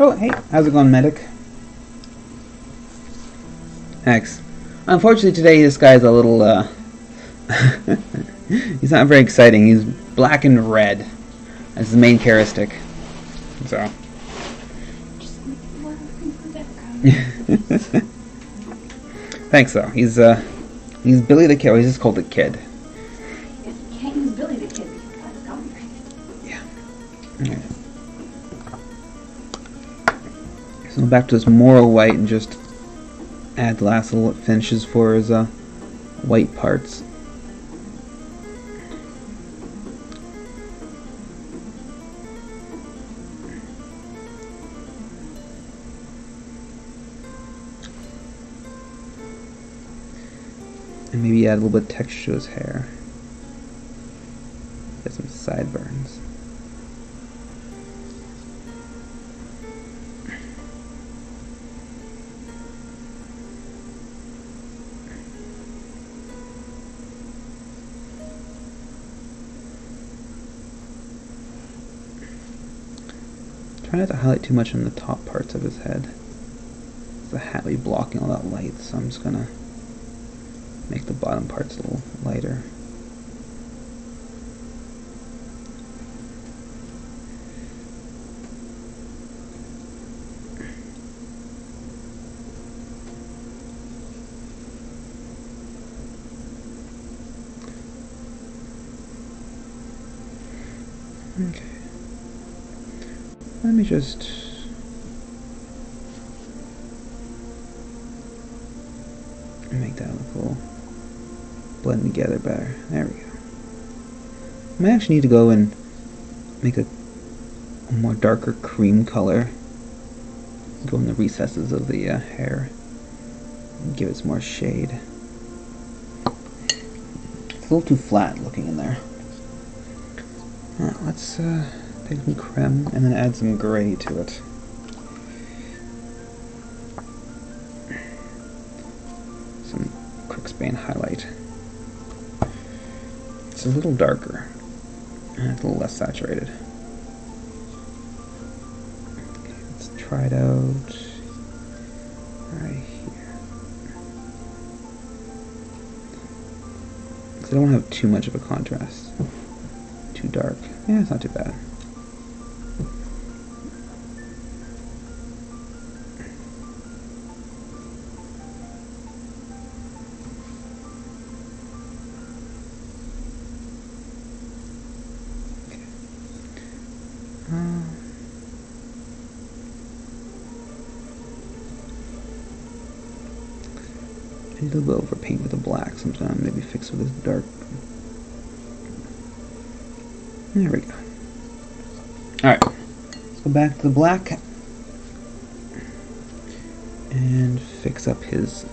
Oh, hey, how's it going, medic? Thanks. Unfortunately today this guy's a little, he's not very exciting. He's black and red as the main characteristic. So. Just make it more looking for the background. Thanks though. He's Billy the Kid. Or he's just called the Kid. You can't use Billy the Kid because that's copyright. Yeah. Okay. So back to this moral white and just add the last little finishes for his white parts. And maybe add a little bit of texture to his hair. Get some sideburns. Try not to highlight too much on the top parts of his head. The hat will be blocking all that light, so I'm just gonna make the bottom parts a little lighter. Okay. Let me just make that look a little blend together better. There we go. I might actually need to go and make a more darker cream color. Go in the recesses of the hair and give it some more shade. It's a little too flat looking in there. Let's take some creme and then add some gray to it. Some Crooksbane highlight. It's a little darker and it's a little less saturated. Okay, let's try it out right here. Because I don't want to have too much of a contrast. Too dark. Yeah, it's not too bad. I need a little bit over paint with the black, so I'm gonna maybe fix it with this dark. There we go. Alright, let's go back to the black and fix up his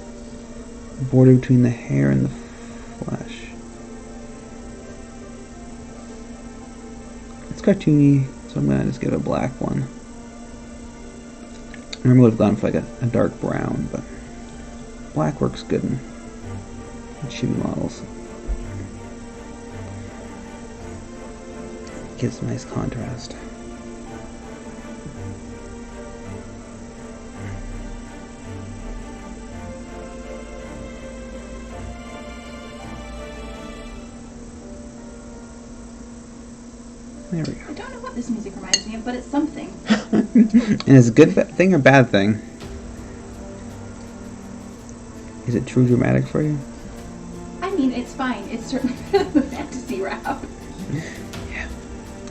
border between the hair and the flesh. It's cartoony, so I'm gonna just give it a black one. I remember I would have gone for like a dark brown, but black works good in Chibi models. Gives a nice contrast. There we go. I don't know what this music reminds me of, but it's something. And it's a good thing or bad thing? Is it true dramatic for you? I mean, it's fine. It's certainly better than the fantasy rap.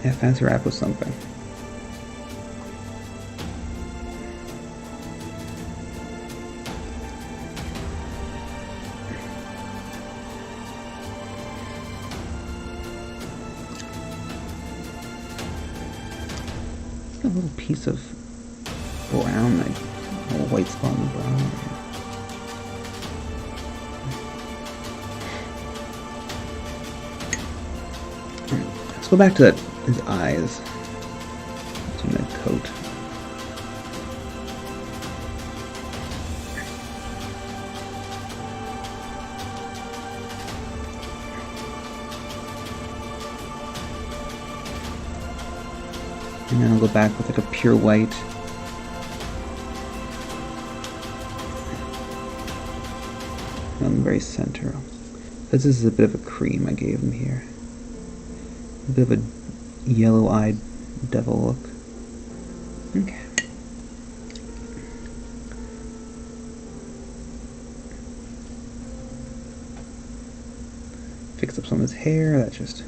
Yeah, fancy rap was something. It's got a little piece of brown, like a little white spot in the brown. Let's go back to his eyes. It's in that coat. And then I'll go back with like a pure white. On the very center. This is a bit of a cream I gave him here. A bit of a yellow-eyed devil look. Okay. Fix up some of his hair. That just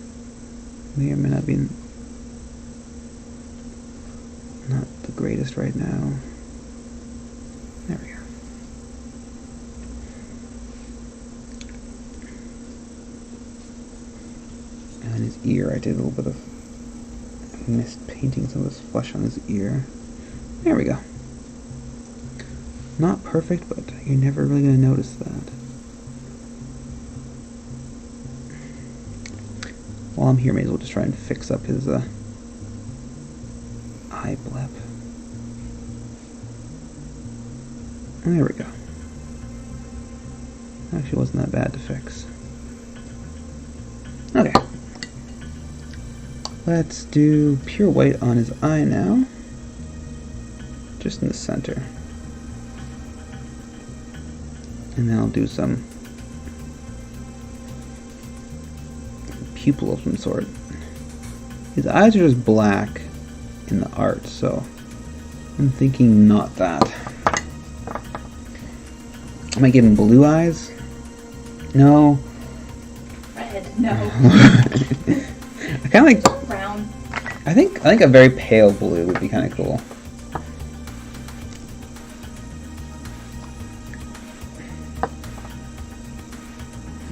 may or may not be not the greatest right now. There we go. And his ear, I did a little bit of missed painting some of his flesh on his ear. There we go. Not perfect, but you're never really going to notice that. While I'm here, may as well just try and fix up his eye blip. And there we go. Actually wasn't that bad to fix. Okay. Let's do pure white on his eye now. Just in the center. And then I'll do some pupil of some sort. His eyes are just black in the art, so I'm thinking not that. I might give him blue eyes. No. Red, no. I kind of like brown. I think a very pale blue would be kind of cool.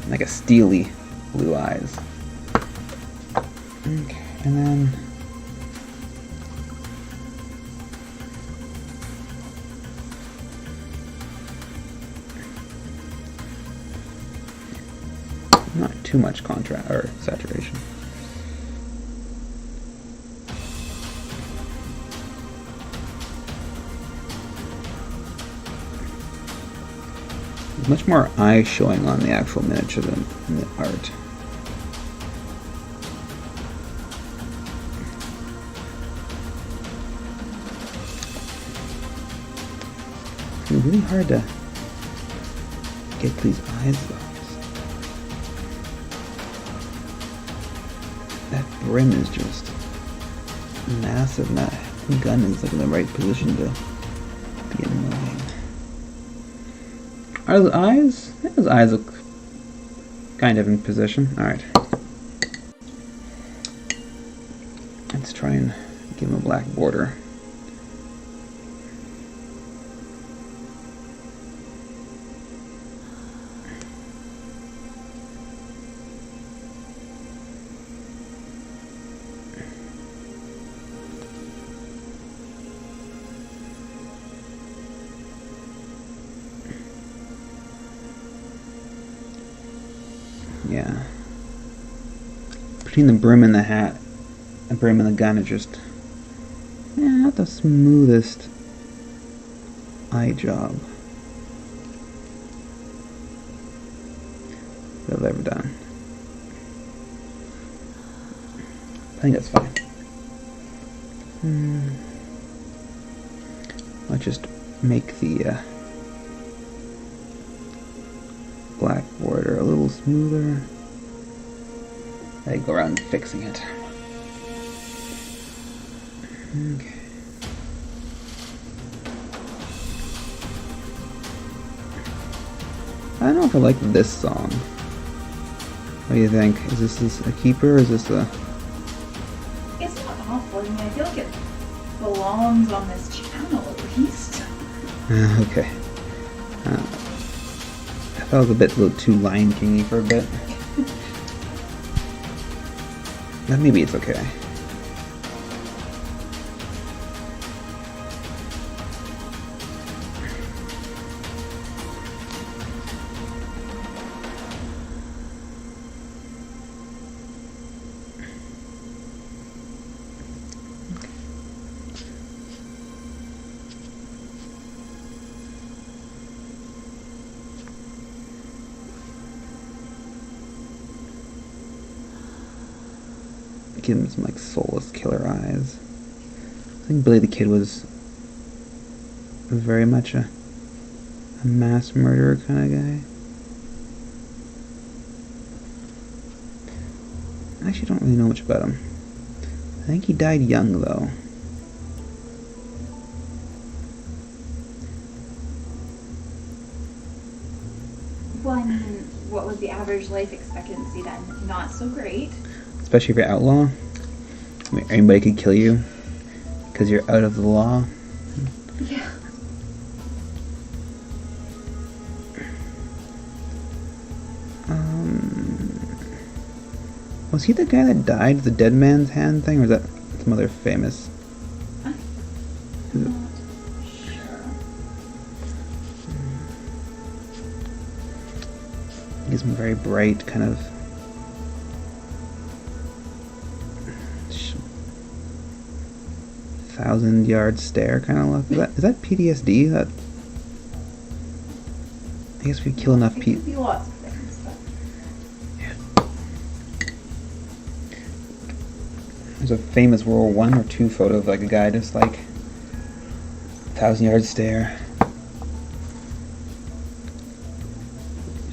Like a steely blue eyes. Okay, and then not too much contrast or saturation. There's much more eye showing on the actual miniature than in the art. It's really hard to get these eyes though. That brim is just massive. That gun is like in the right position to be annoying. Are those eyes? Those eyes look kind of in position. Alright. Let's try and give him a black border. Yeah. Between the brim and the hat, the brim and the gun are just not the smoothest eye job that I've ever done. I think that's fine. I'll just make the black border a little smoother. I go around fixing it. Okay. I don't know if I like this song. What do you think? Is this a keeper or is this a... It's not awful. I mean, I feel like it belongs on this channel at least. Okay. I felt a little too Lion King-y for a bit. But maybe it's okay. Give him some like soulless killer eyes. I think Billy the Kid was very much a mass murderer kind of I actually don't really know much about him. I think he died young, though. Well, I mean, what was the average life expectancy then? Not so great. Especially if you're outlaw. I mean, anybody could kill you because you're out of the law. Yeah. Was he the guy that died, the dead man's hand thing, or was that some other famous? I'm not sure. Gives him a very bright kind of thousand-yard stare kind of look. Is that PTSD? That I guess if you kill enough It people. could be lots of things, but There's a famous World War I or II photo of like a guy just like 1,000-yard stare.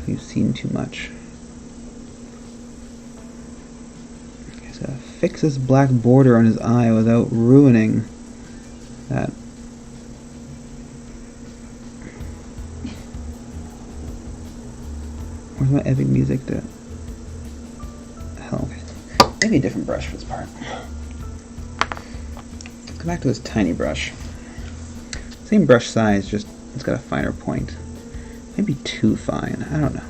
You've seen too much. He's gotta fix this black border on his eye without ruining that. Where's my epic music to? Hell, okay. Maybe a different brush for this part. Come back to this tiny brush. Same brush size, just it's got a finer point. Maybe too fine. I don't know.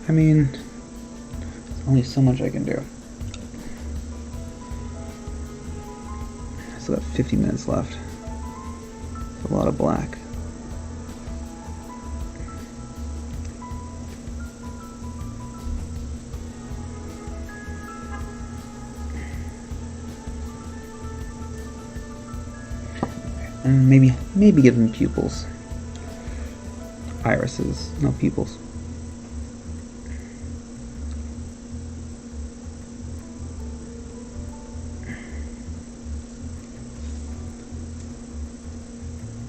I mean, there's only so much I can do. I still got 50 minutes left. It's a lot of black. Maybe give them pupils. Irises, no pupils.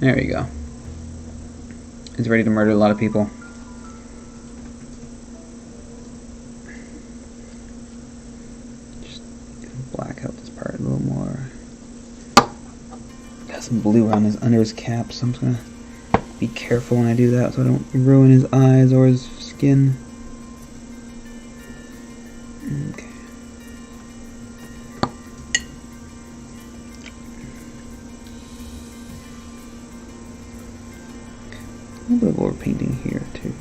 There we go. He's ready to murder a lot of people. Just black out this part a little more. Got some blue around under his cap, so I'm just gonna be careful when I do that so I don't ruin his eyes or his skin. Okay. A little bit of overpainting here too.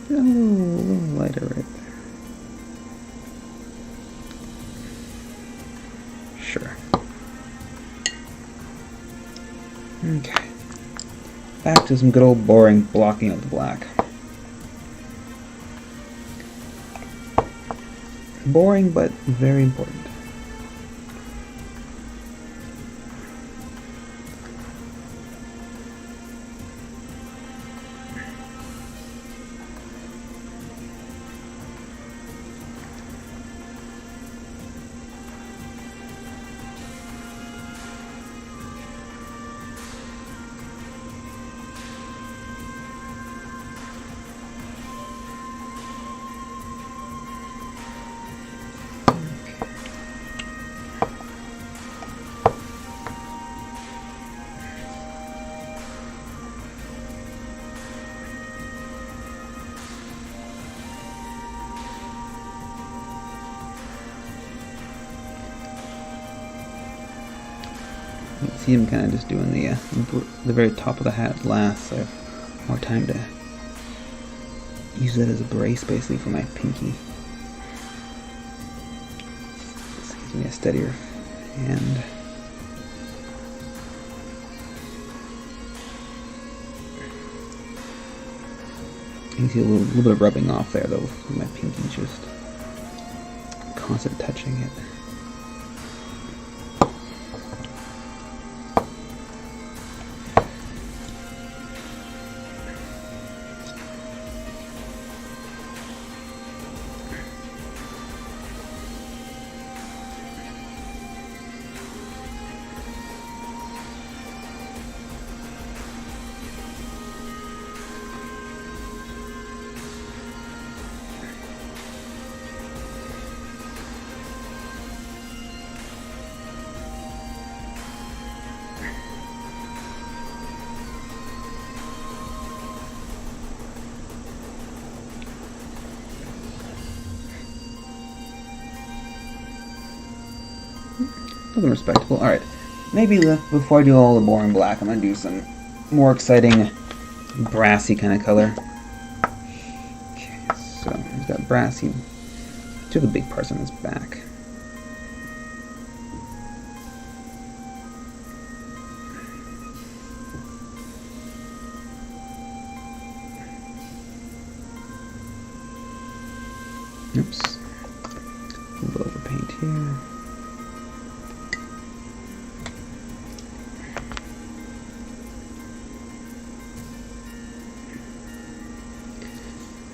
Oh, a little lighter right there. Sure. Okay. Back to some good old boring blocking of the black. Boring, but very important. You can see him kind of just doing the very top of the hat last, so I have more time to use that as a brace basically for my pinky. This gives me a steadier hand. You can see a little bit of rubbing off there though with my pinky, just constant touching it. Looking respectable. Alright, maybe before I do all the boring black, I'm going to do some more exciting, brassy kind of color. Okay, so he's got brassy, two of the big parts on his back. Oops. A little overpaint here.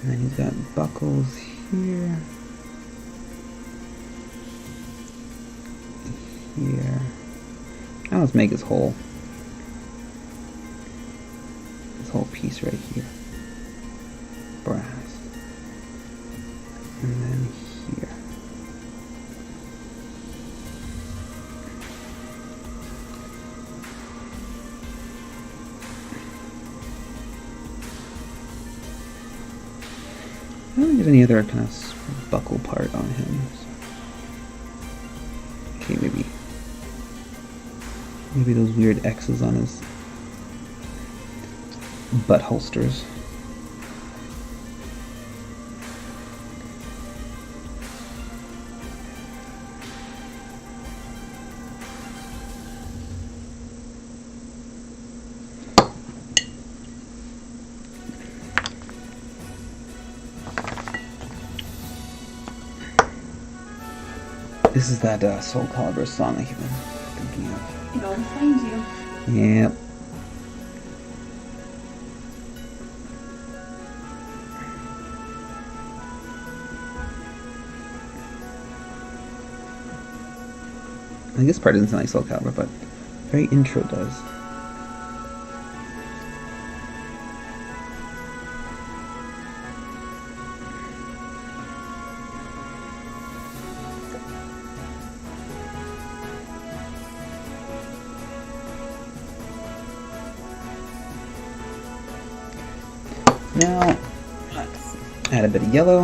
And then he's got buckles here, here. Now let's make his whole piece right here, brass, and then here. I don't get any other kind of buckle part on him. Okay, maybe those weird X's on his butt holsters. This is that Soul Calibur song I've been thinking of. It always finds you. Yep. I think this part doesn't sound like Soul Calibur, but very intro does. Now, let's add a bit of yellow.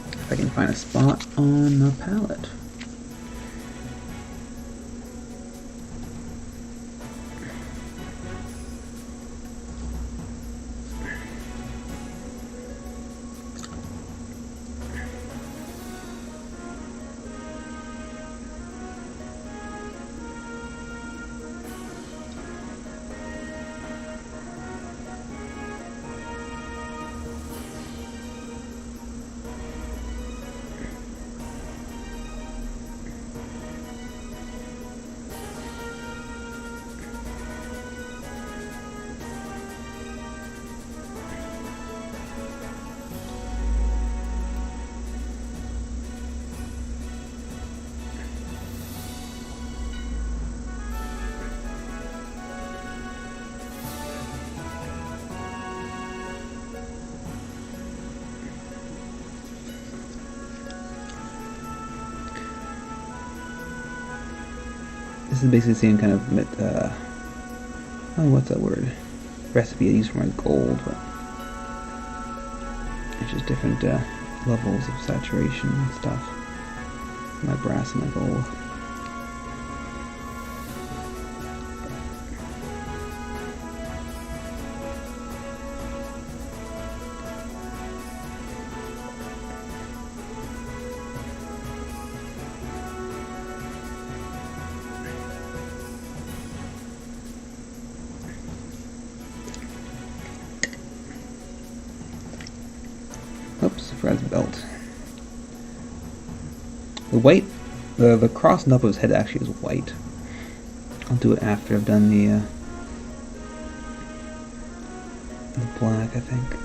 If I can find a spot on the palette. This is basically the same kind of, oh, what's that word? Recipe I use for my gold, but it's just different levels of saturation and stuff. My brass and my gold. Fred's belt. The white, the cross on top of his head actually is white. I'll do it after I've done the black, I think.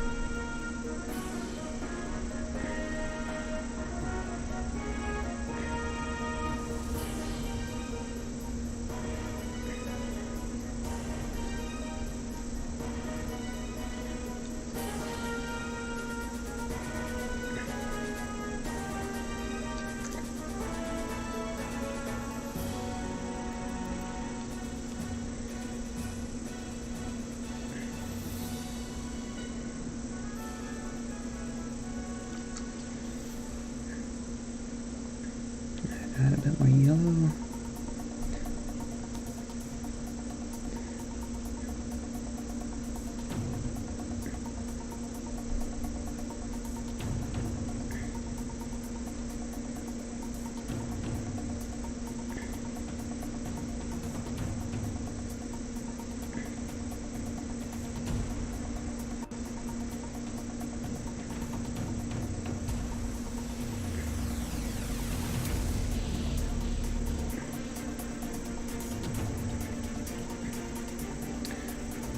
Add a bit more yellow.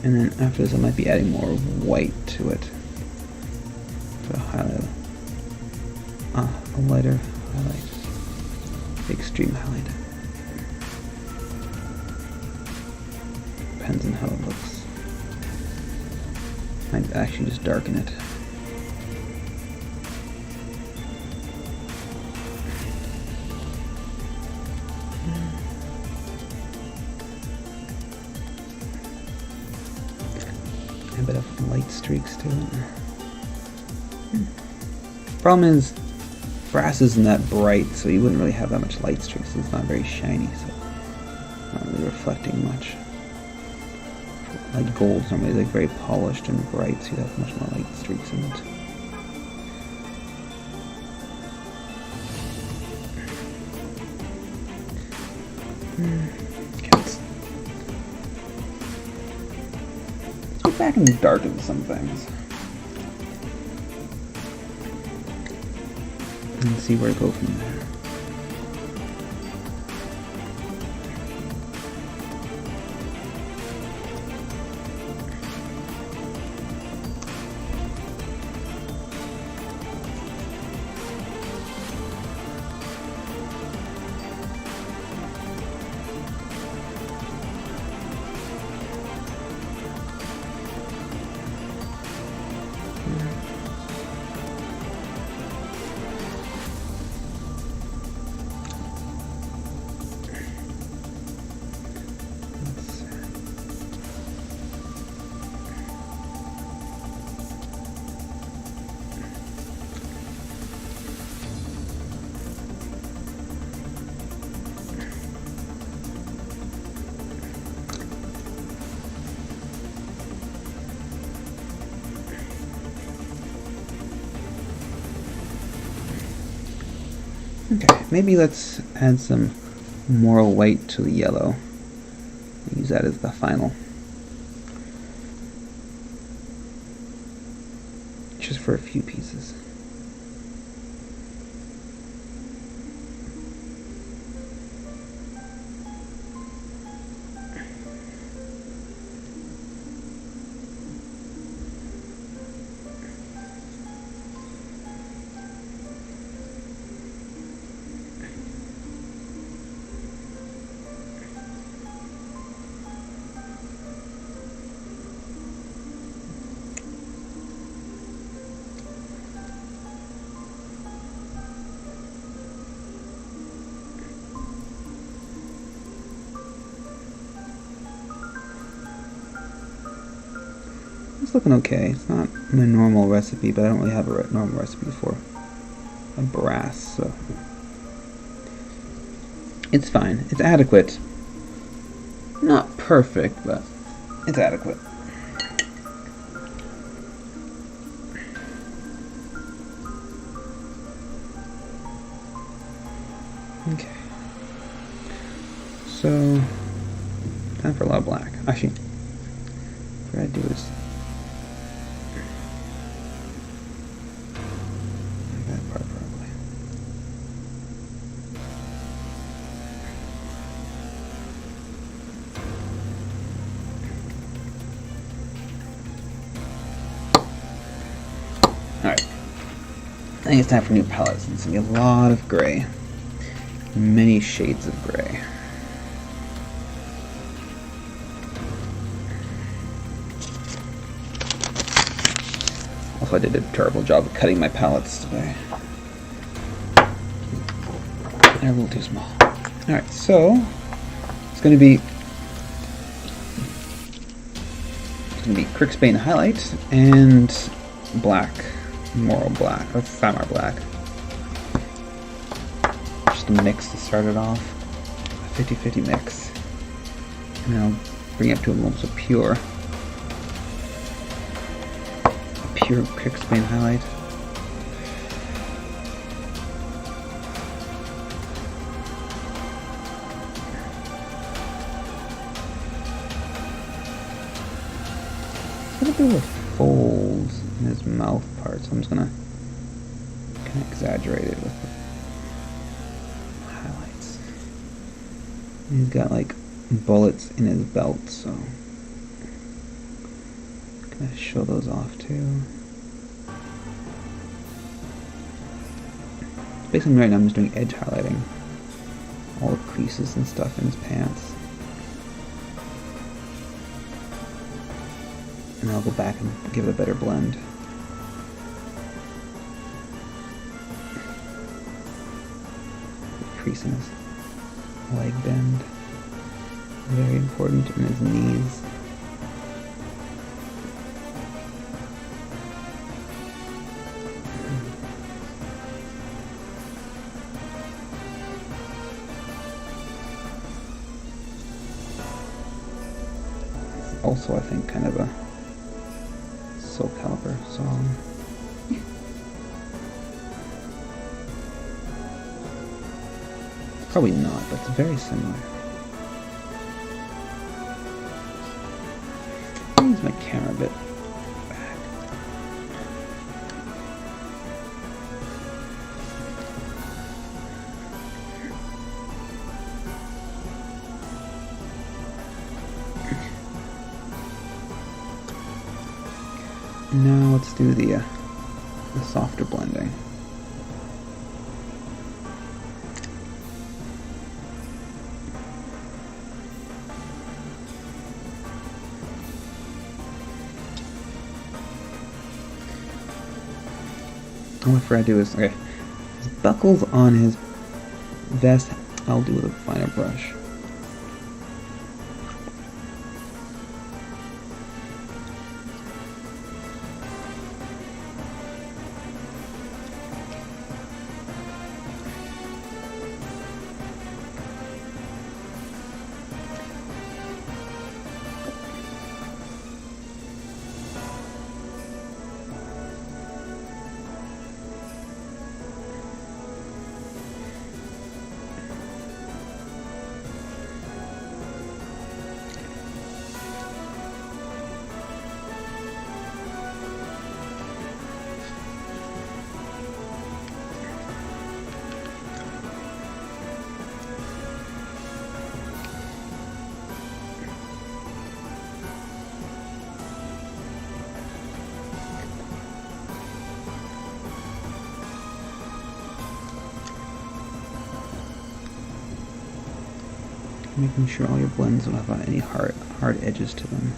And then after this I might be adding more white to it. To highlight. A lighter highlight. The extreme highlight. Depends on how it looks. Might actually just darken it. A bit of light streaks to it. Problem is, brass isn't that bright, so you wouldn't really have that much light streaks. It's not very shiny, so not really reflecting much. Like gold's normally like very polished and bright, so you have much more light streaks in it. Go back and darken some things. And see where to go from there. Okay, maybe let's add some more white to the yellow. Use that as the final. Just for a few pieces. It's looking okay. It's not my normal recipe, but I don't really have a normal recipe for a brass, so it's fine. It's adequate. Not perfect, but it's adequate. Okay. So, time for a lot of black. Actually, what I do is I think it's time for new palettes. It's going to be a lot of gray. Many shades of gray. Also, I did a terrible job of cutting my palettes today. They're a little too small. Alright, so it's going to be Crixbane Highlight and black, Moral Black, or Thamar Black. Just a mix to start it off. A 50-50 mix. And then I'll bring it up to almost a pure Crixbane Highlight. A little bit of folds in his mouth part, so I'm just gonna kind of exaggerate it with the highlights. And he's got like bullets in his belt, so I'm gonna show those off too. Basically, right now I'm just doing edge highlighting all the creases and stuff in his pants. And I'll go back and give it a better blend. The crease in his leg bend. Very important, in his knees. Also, I think, kind of a Soul Calibur song. Probably not, but it's very similar. Use my camera a bit back. Now let's do the softer blending. What I forgot to do is, okay, his buckles on his vest, I'll do with a finer brush. Making sure all your blends don't have any hard edges to them.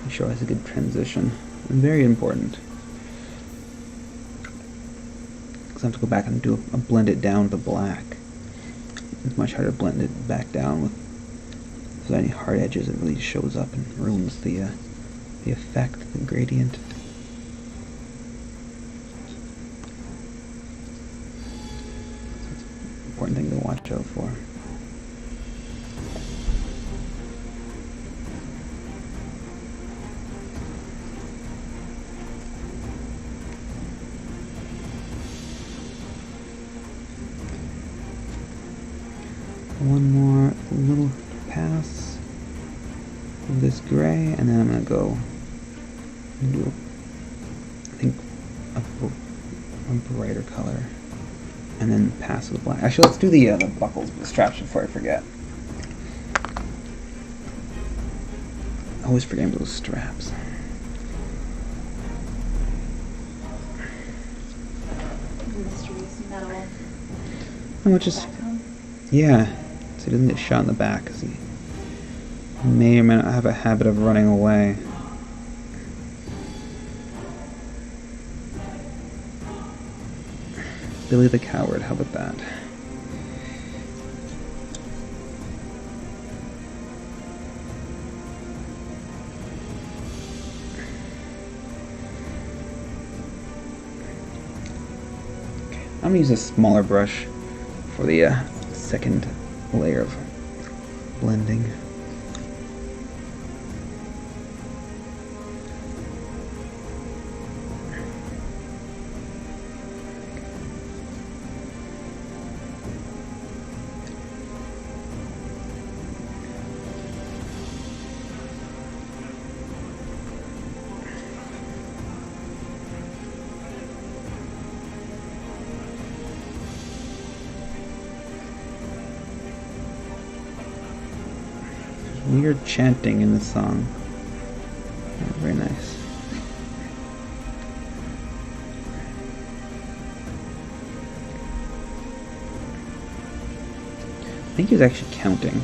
Make sure it has a good transition. Very important. Because I have to go back and do a blend it down to the black. It's much harder to blend it back down with. If there's any hard edges, it really shows up and ruins the effect, the gradient. So it's an important thing to watch out for. One more little pass of this gray, and then I'm going to go and do, I think, a brighter color, and then pass with black. Actually, let's do the buckles, the straps before I forget. I always forget those straps. Oh, just yeah, so he doesn't get shot in the back because he may or may not have a habit of running away. Billy the Coward, how about that? Okay, I'm gonna use a smaller brush for the second layer of blending. Weird chanting in the song. Oh, very nice. I think he was actually counting.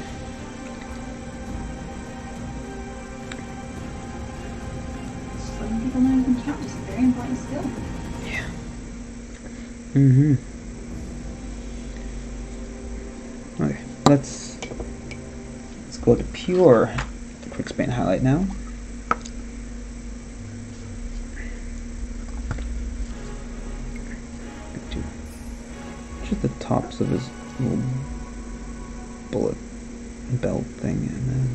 Letting people know you can count is a very important skill. Yeah. Mm-hmm. Okay, let's go to pure quick span highlight now. Just the tops of his little bullet belt thing, and then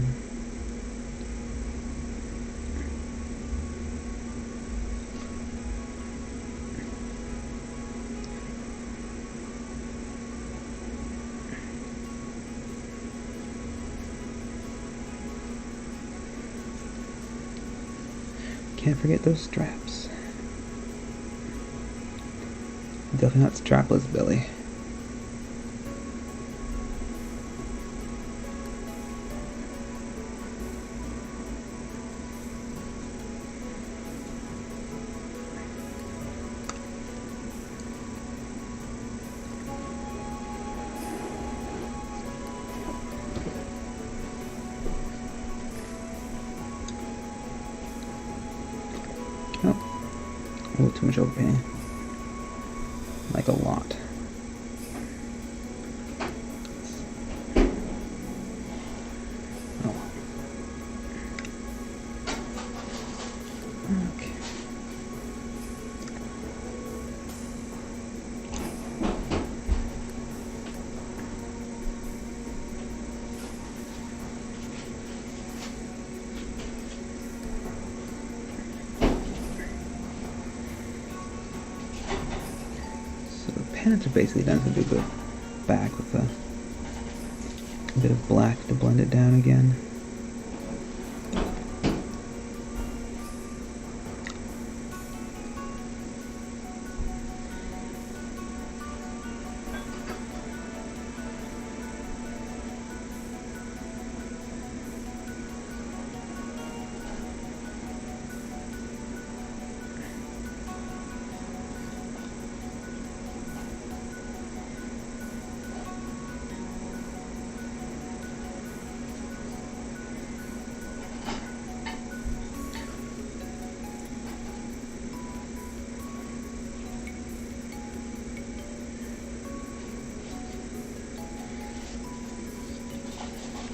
can't forget those straps. Definitely not strapless, Billy. Oh, a little too much overpainting. Like a lot. Oh. Okay. Pants are basically done, so do go back with a bit of black to blend it down again.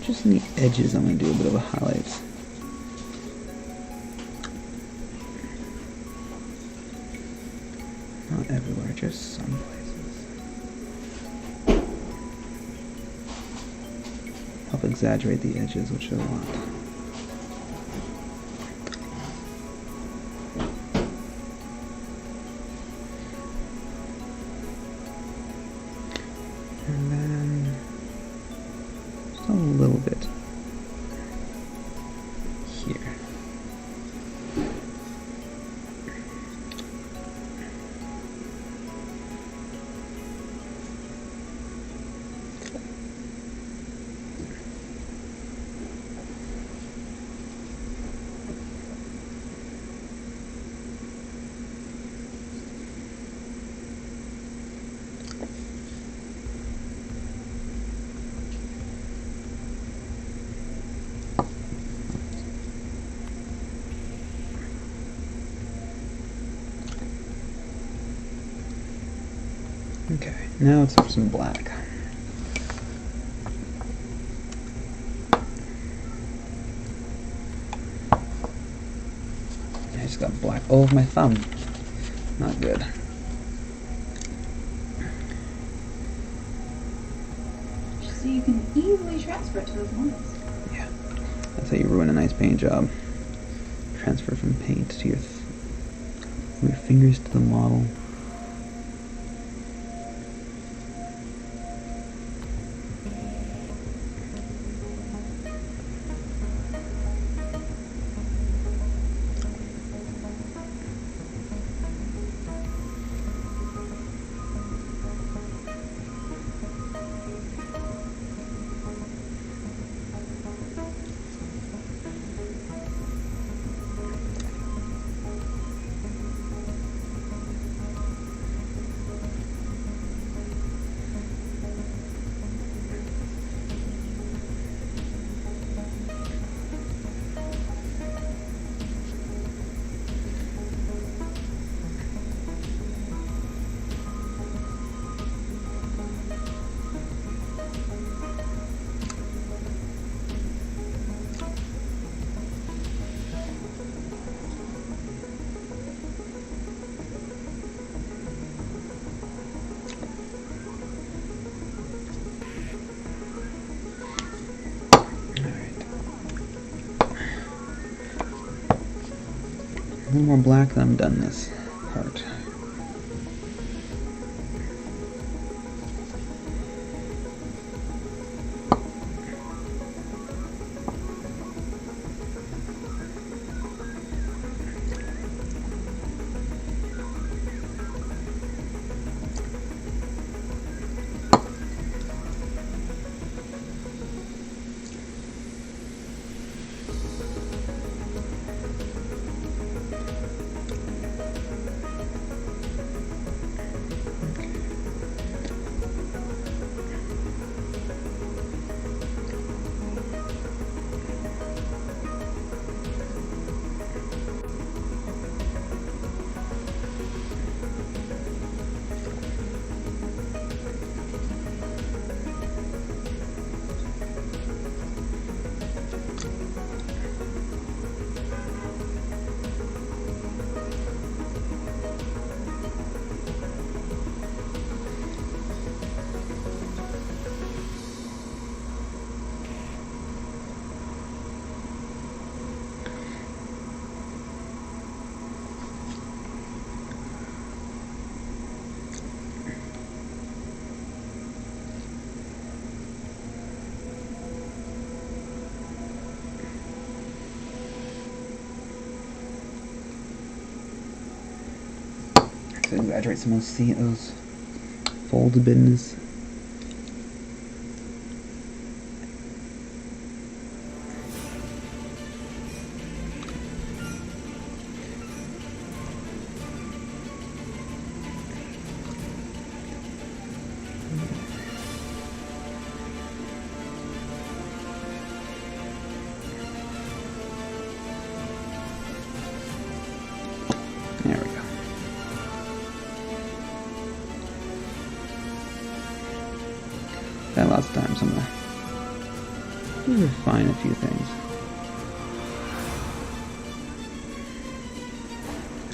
Just in the edges, I'm going to do a bit of a highlight. Not everywhere, just some places. Help exaggerate the edges, which I want. And then just a little bit here. Okay, now it's for some black. I just got black all over my thumb. Not good. So you can easily transfer it to those models. Yeah, that's how you ruin a nice paint job. Transfer from paint to your fingers to the model. A little more black, then I'm done this part. To exaggerate some of those folded business. There we go. Got lots of time, so I'm gonna refine a few things.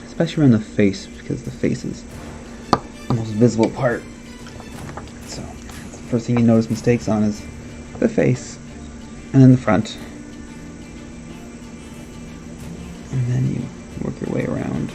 Especially around the face, because the face is the most visible part. So, the first thing you notice mistakes on is the face, and then the front. And then you work your way around.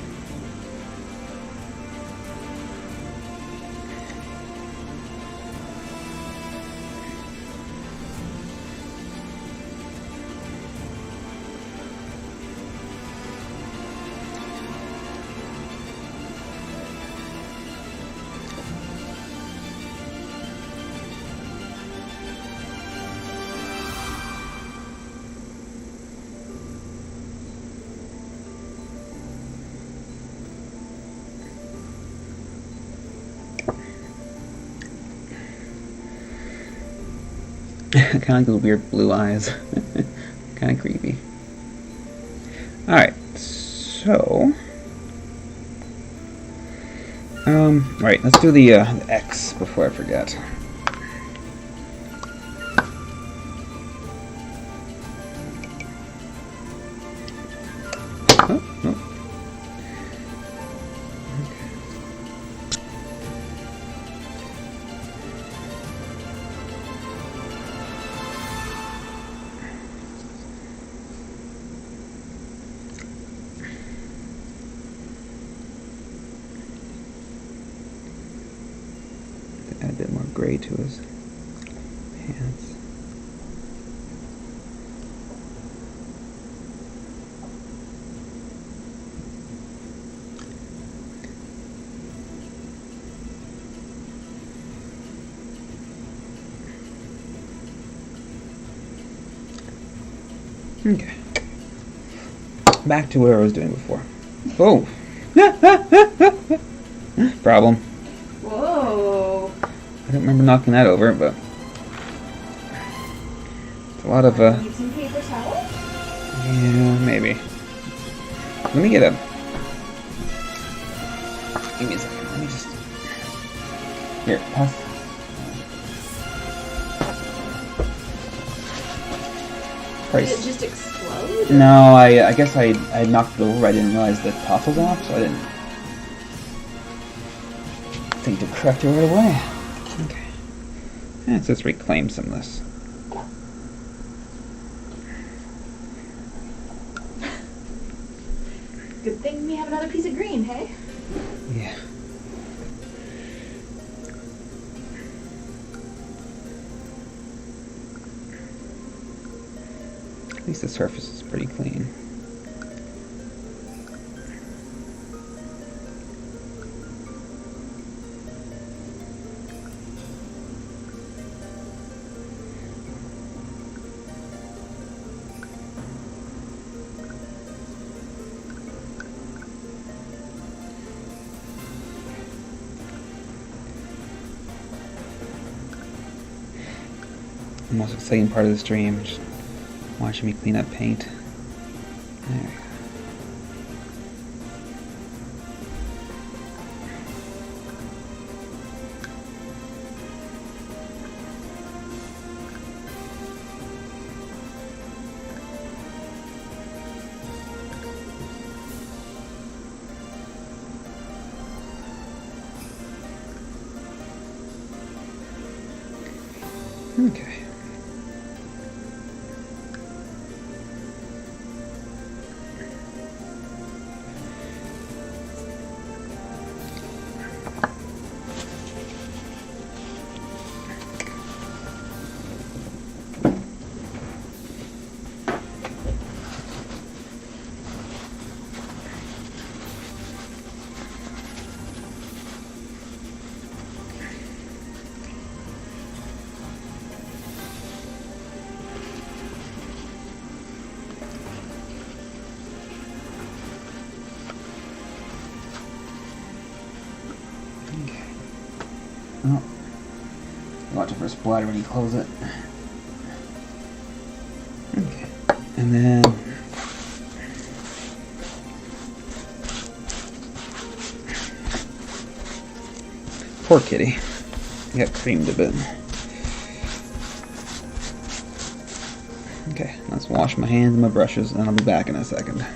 Kind of like those weird blue eyes. Kind of creepy. Alright, so Right, let's do the X before I forget. Oh, no. Add a bit more gray to his pants. Okay. Back to what I was doing before. Oh! Problem. Whoa. I don't remember knocking that over, but it's a lot of Need some paper towel? yeah, maybe. Let me get a. Give me a second. Let me just. Here, pass. Did it just explode? No, I guess I knocked it over. I didn't realize the top was off, so I didn't think to correct it right away. Okay. Let's just reclaim some of this. Good thing we have another piece of green, hey? Yeah. At least the surface is pretty clean. The most exciting part of the stream, just watching me clean up paint. There we go. Okay. Oh, watch it for a splatter when you close it. Okay, and then poor kitty, he got creamed a bit. Okay, let's wash my hands and my brushes, and I'll be back in a second.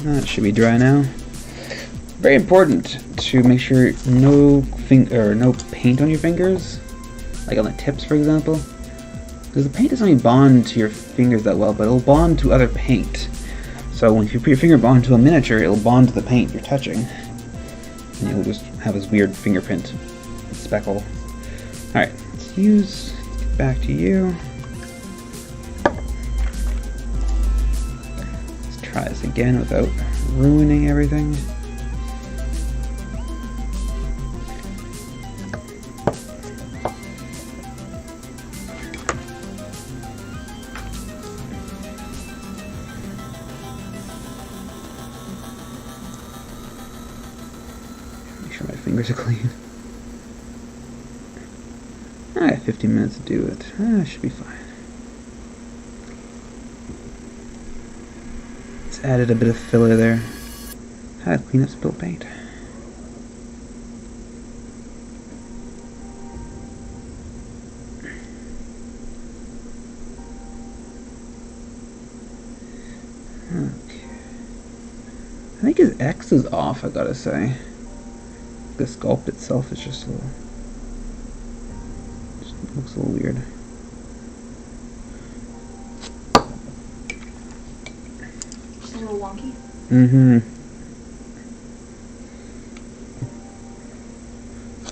That should be dry now. Very important to make sure no paint on your fingers, like on the tips, for example, because the paint doesn't really bond to your fingers that well, but it'll bond to other paint. So when you put your finger bond to a miniature, it'll bond to the paint you're touching, and you'll just have this weird fingerprint speckle. All right, let's get back to you. Let's try this again without ruining everything. My fingers are clean. I have 15 minutes to do it. Should be fine. Just added a bit of filler there. How to clean up spilled paint. Okay. I think his X is off, I gotta say. The sculpt itself is just a little, looks a little weird. Just a little wonky.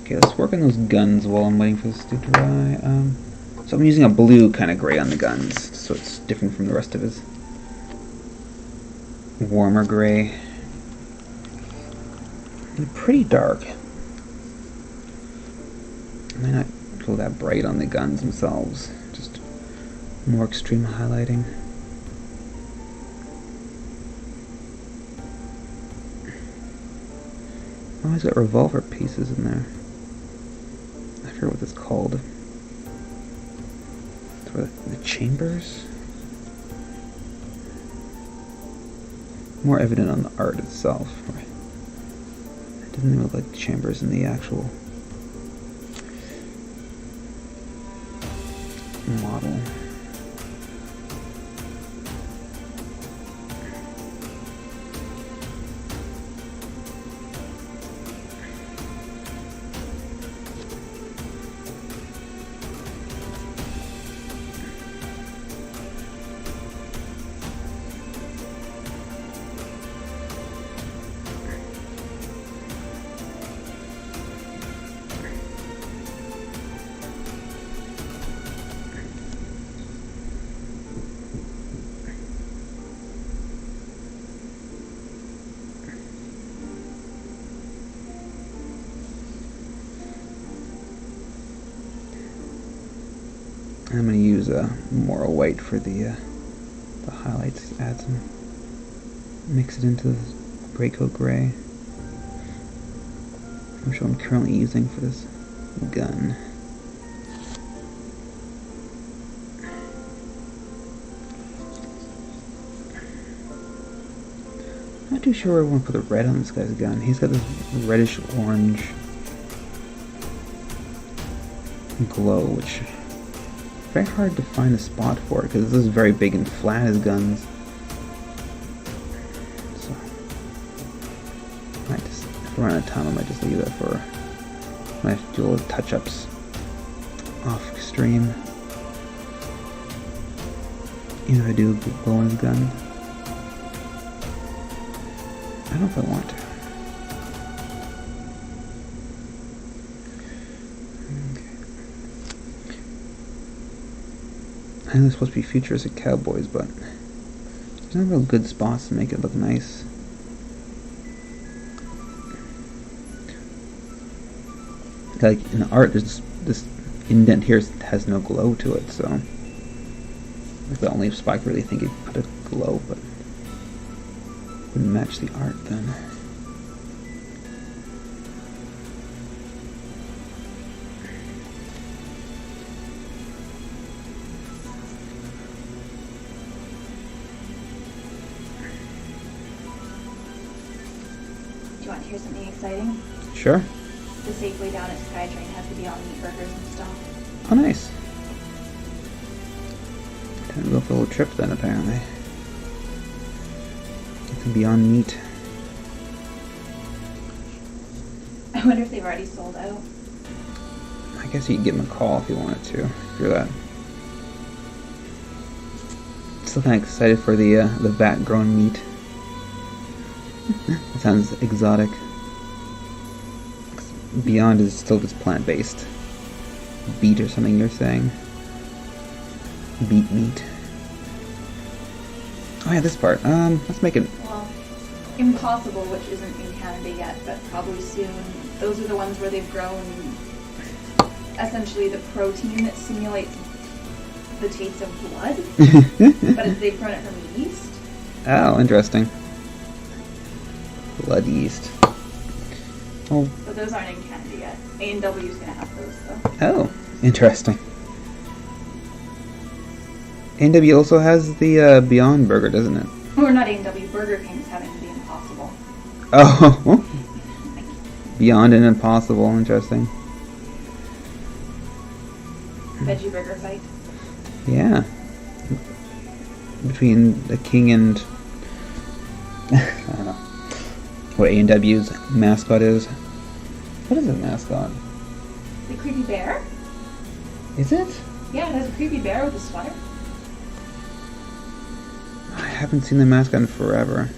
Okay, let's work on those guns while I'm waiting for this to dry. So I'm using a blue kind of gray on the guns, so it's different from the rest of his warmer gray. They're pretty dark. Might not go that bright on the guns themselves, just more extreme highlighting. Oh, he's got revolver pieces in there. I forget what it's called. For the chambers? More evident on the art itself. It doesn't even look like chambers in the actual model. I'm going to use more white for the highlights. Add some, mix it into the gray coat gray, which I'm currently using for this gun. I'm not too sure where I want to put the red on this guy's gun. He's got this reddish orange glow, which very hard to find a spot for it because this is very big and flat as guns. So I might just, if I run out of time, I might just leave that for. I might have to do a little touch-ups off stream. Even if I do glow on his gun, I don't know if I want to. I know they're supposed to be futuristic cowboys, but there's no real good spots to make it look nice. Like in the art, there's this indent here has no glow to it, so like the only spot I really think you'd put a glow, but wouldn't match the art then. Do you want to hear something exciting? Sure. The Safeway down at SkyTrain has to be all meat burgers and stuff. Oh, nice. Time to go for a little trip then, apparently. It's Beyond Meat. I wonder if they've already sold out. I guess you could give him a call if you wanted to. If you're that. Still kind of excited for the vat-grown meat. That sounds exotic. Beyond is still just plant-based. Beet or something you're saying. Beet meat. Oh yeah, this part. Let's make it. Well, Impossible, which isn't in Canada yet, but probably soon. Those are the ones where they've grown essentially the protein that simulates the taste of blood, but they've grown it from yeast. Oh, interesting. Blood yeast. Oh. But those aren't in Canada yet. A&W is going to have those, though. Oh, interesting. A&W also has the Beyond Burger, doesn't it? Or not A&W, Burger King's having the Impossible. Oh. Beyond and Impossible, interesting. Veggie burger fight. Yeah. Between the king and I don't know what A&W's mascot is. What is his mascot? The creepy bear? Is it? Yeah, it has a creepy bear with a sweater. I haven't seen the mascot in forever.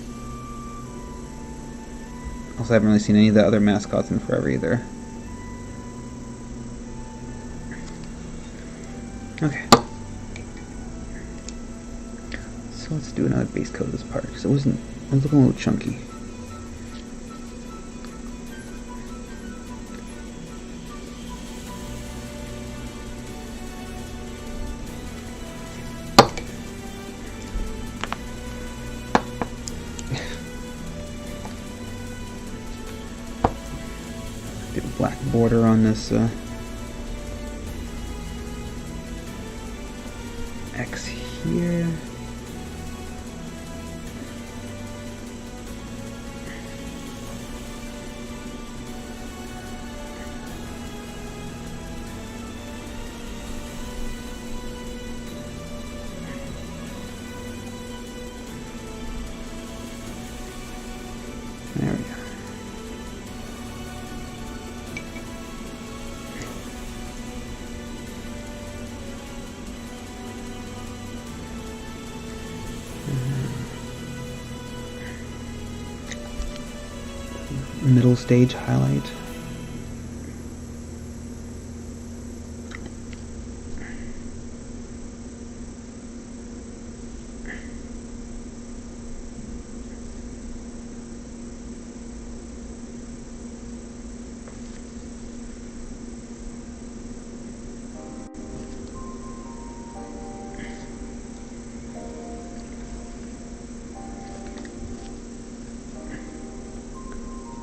Also, I haven't really seen any of the other mascots in forever either. Okay. So let's do another base coat of this part, because it was looking a little chunky. Get a black border on this X here. There we go. Middle stage highlight.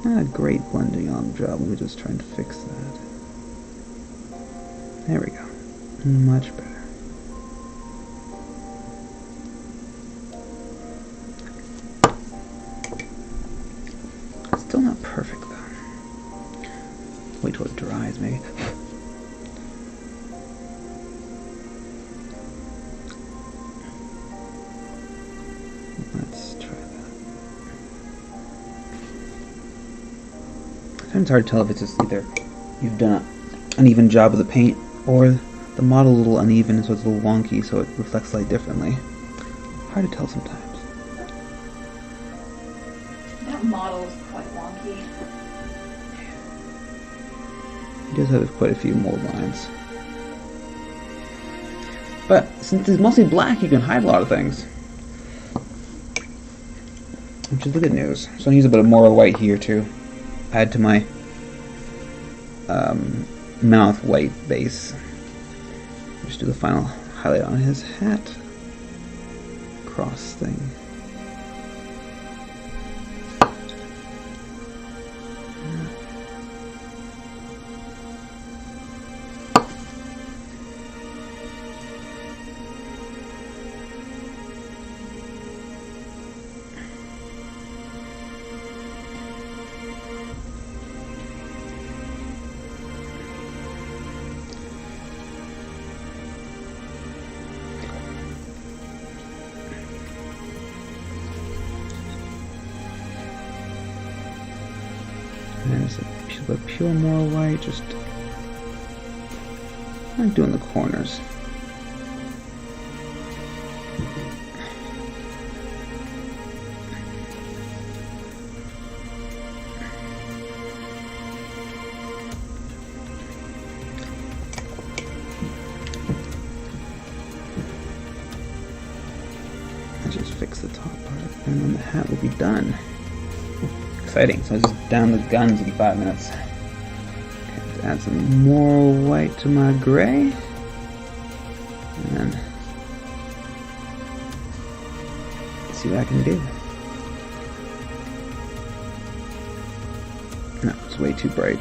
Not a great blending on job, we're just trying to fix that. There we go. Much better. Still not perfect though. Wait till it dries maybe. Let's try that. Sometimes it's hard to tell if it's just either you've done an uneven job of the paint or the model a little uneven so it's a little wonky so it reflects light differently. Hard to tell sometimes. That model is quite wonky. He does have quite a few mold lines. But since it's mostly black, you can hide a lot of things. Which is the good news. So I'm going to use a bit more white here to add to my mouth white base. Just do the final highlight on his hat. Cross thing. Just a pure more white, just like doing the corners. I just fix the top part, and then the hat will be done. Exciting! So I just down the guns in 5 minutes. Okay, let's add some more white to my gray, and then see what I can do. No, it's way too bright.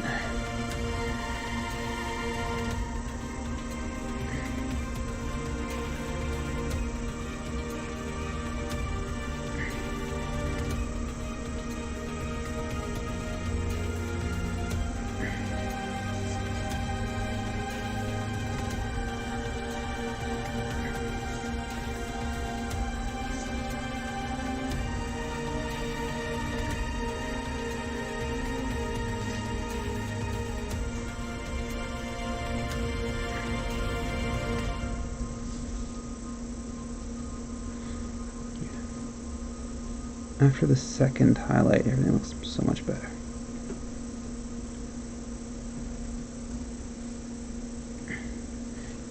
After the second highlight, everything looks so much better.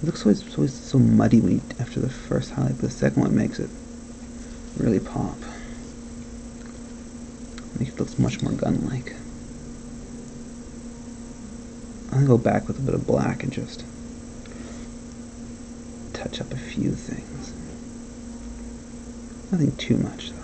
It looks always so muddy when after the first highlight, but the second one makes it really pop. Makes it looks much more gun-like. I'm gonna go back with a bit of black and just touch up a few things. Nothing too much though.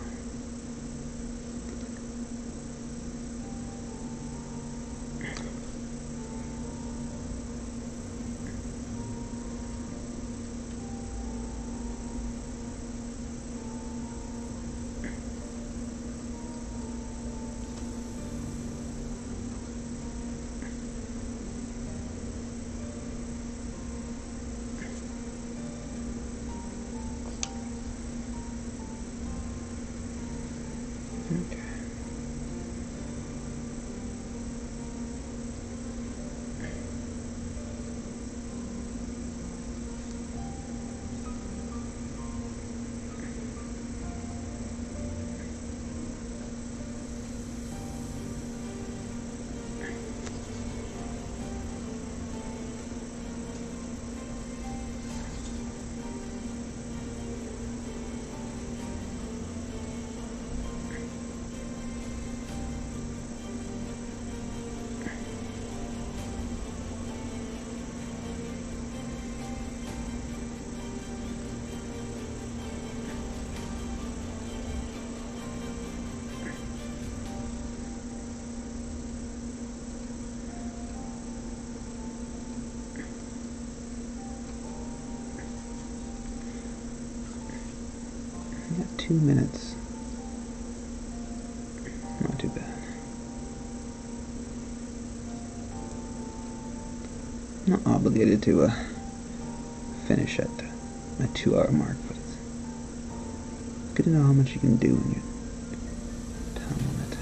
Okay. We got 2 minutes. Not too bad. I'm not obligated to finish at my 2-hour mark, but it's good to know how much you can do in your time limit.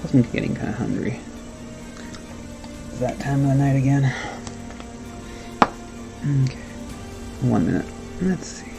Plus I'm getting kind of hungry. It's that time of the night again. Okay. 1 minute. Let's see.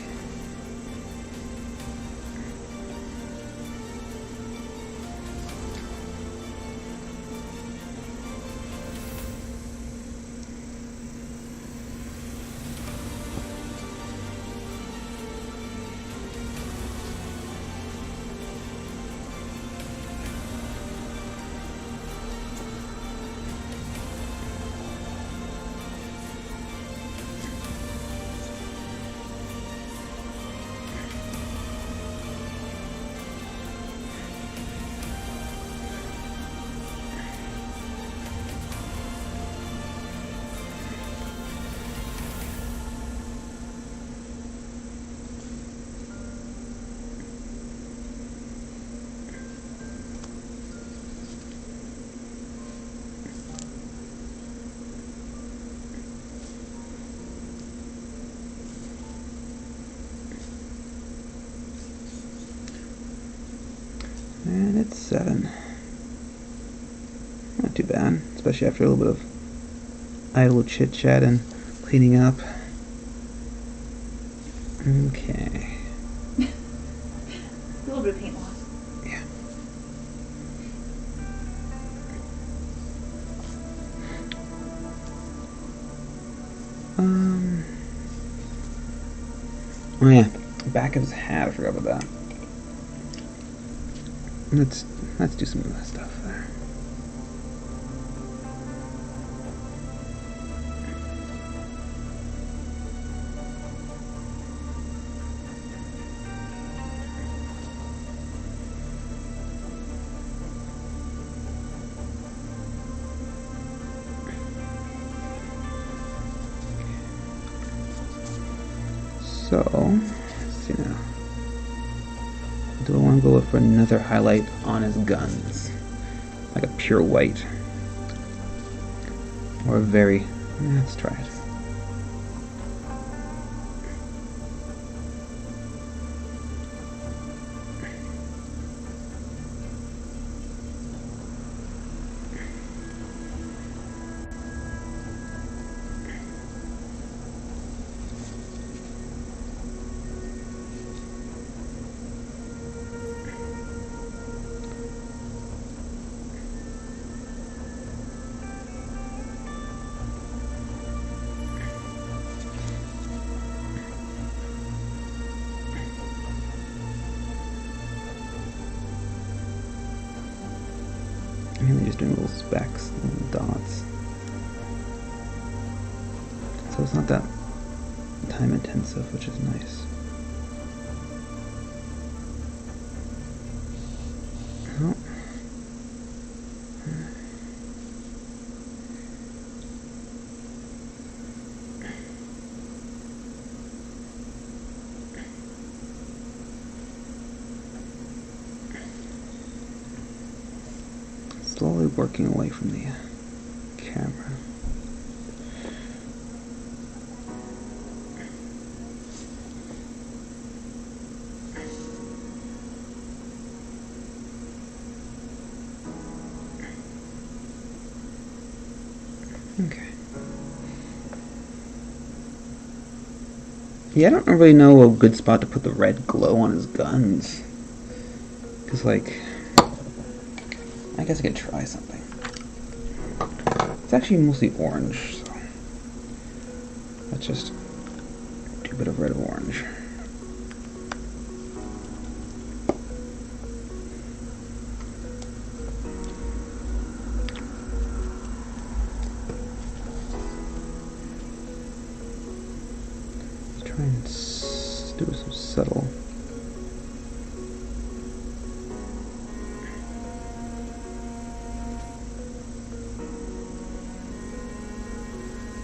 That's 7. Not too bad, especially after a little bit of idle chit-chat and cleaning up. Okay. A little bit of paint loss. Yeah. Oh yeah, back of his hat. I forgot about that. Let's do some of that stuff there. So, let's see now. Do I want to go for another highlight on his guns? Like a pure white. Or a very... let's try it. I'm really just doing little specks, little dots. So it's not that time intensive, which is nice. Oh. Slowly working away from the camera. Okay. Yeah, I don't really know a good spot to put the red glow on his guns. Because, like, I guess I could try something. It's actually mostly orange, so let's just do a bit of red of orange. Let's try and do some subtle.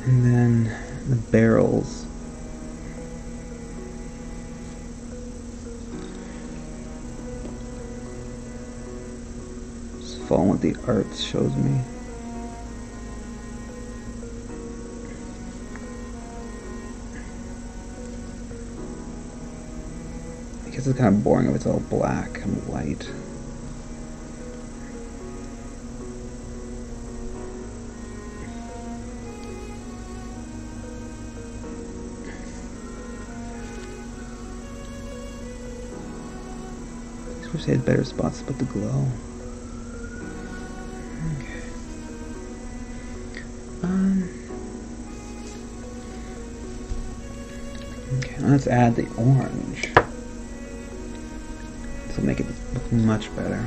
And then the barrels. Just following what the art shows me. I guess it's kind of boring if it's all black and white. I wish they had better spots to put the glow. Okay. Okay, now let's add the orange. This will make it look much better.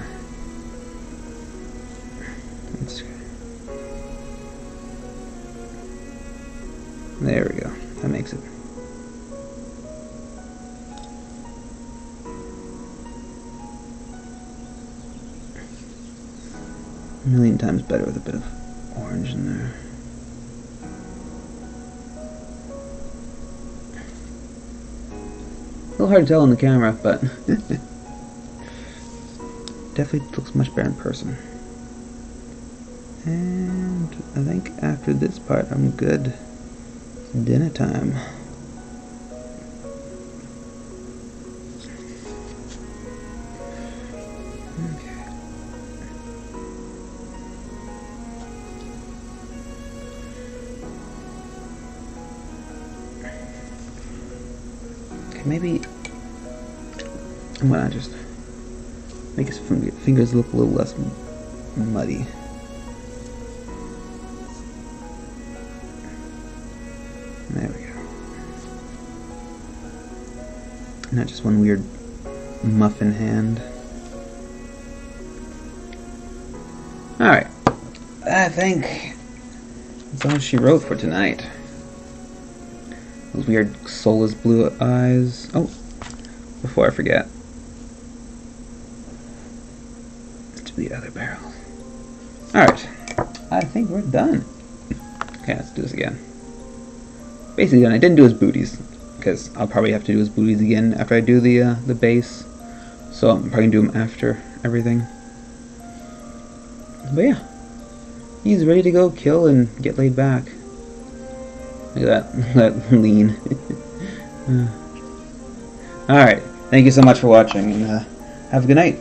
There we go. That makes it. A million times better with a bit of orange in there. A little hard to tell on the camera, but definitely looks much better in person. And I think after this part I'm good. It's dinner time. Okay. maybe I'm gonna just make his fingers look a little less muddy. There we go. Not just one weird muffin hand. Alright. I think that's all she wrote for tonight. Those weird soulless blue eyes. Oh, before I forget. To the other barrel. Alright. I think we're done. Okay, let's do this again. Basically done. I didn't do his booties, because I'll probably have to do his booties again after I do the base. So I'm probably going to do them after everything. But yeah. He's ready to go kill and get laid back. Look at that lean. Alright. Thank you so much for watching, and have a good night.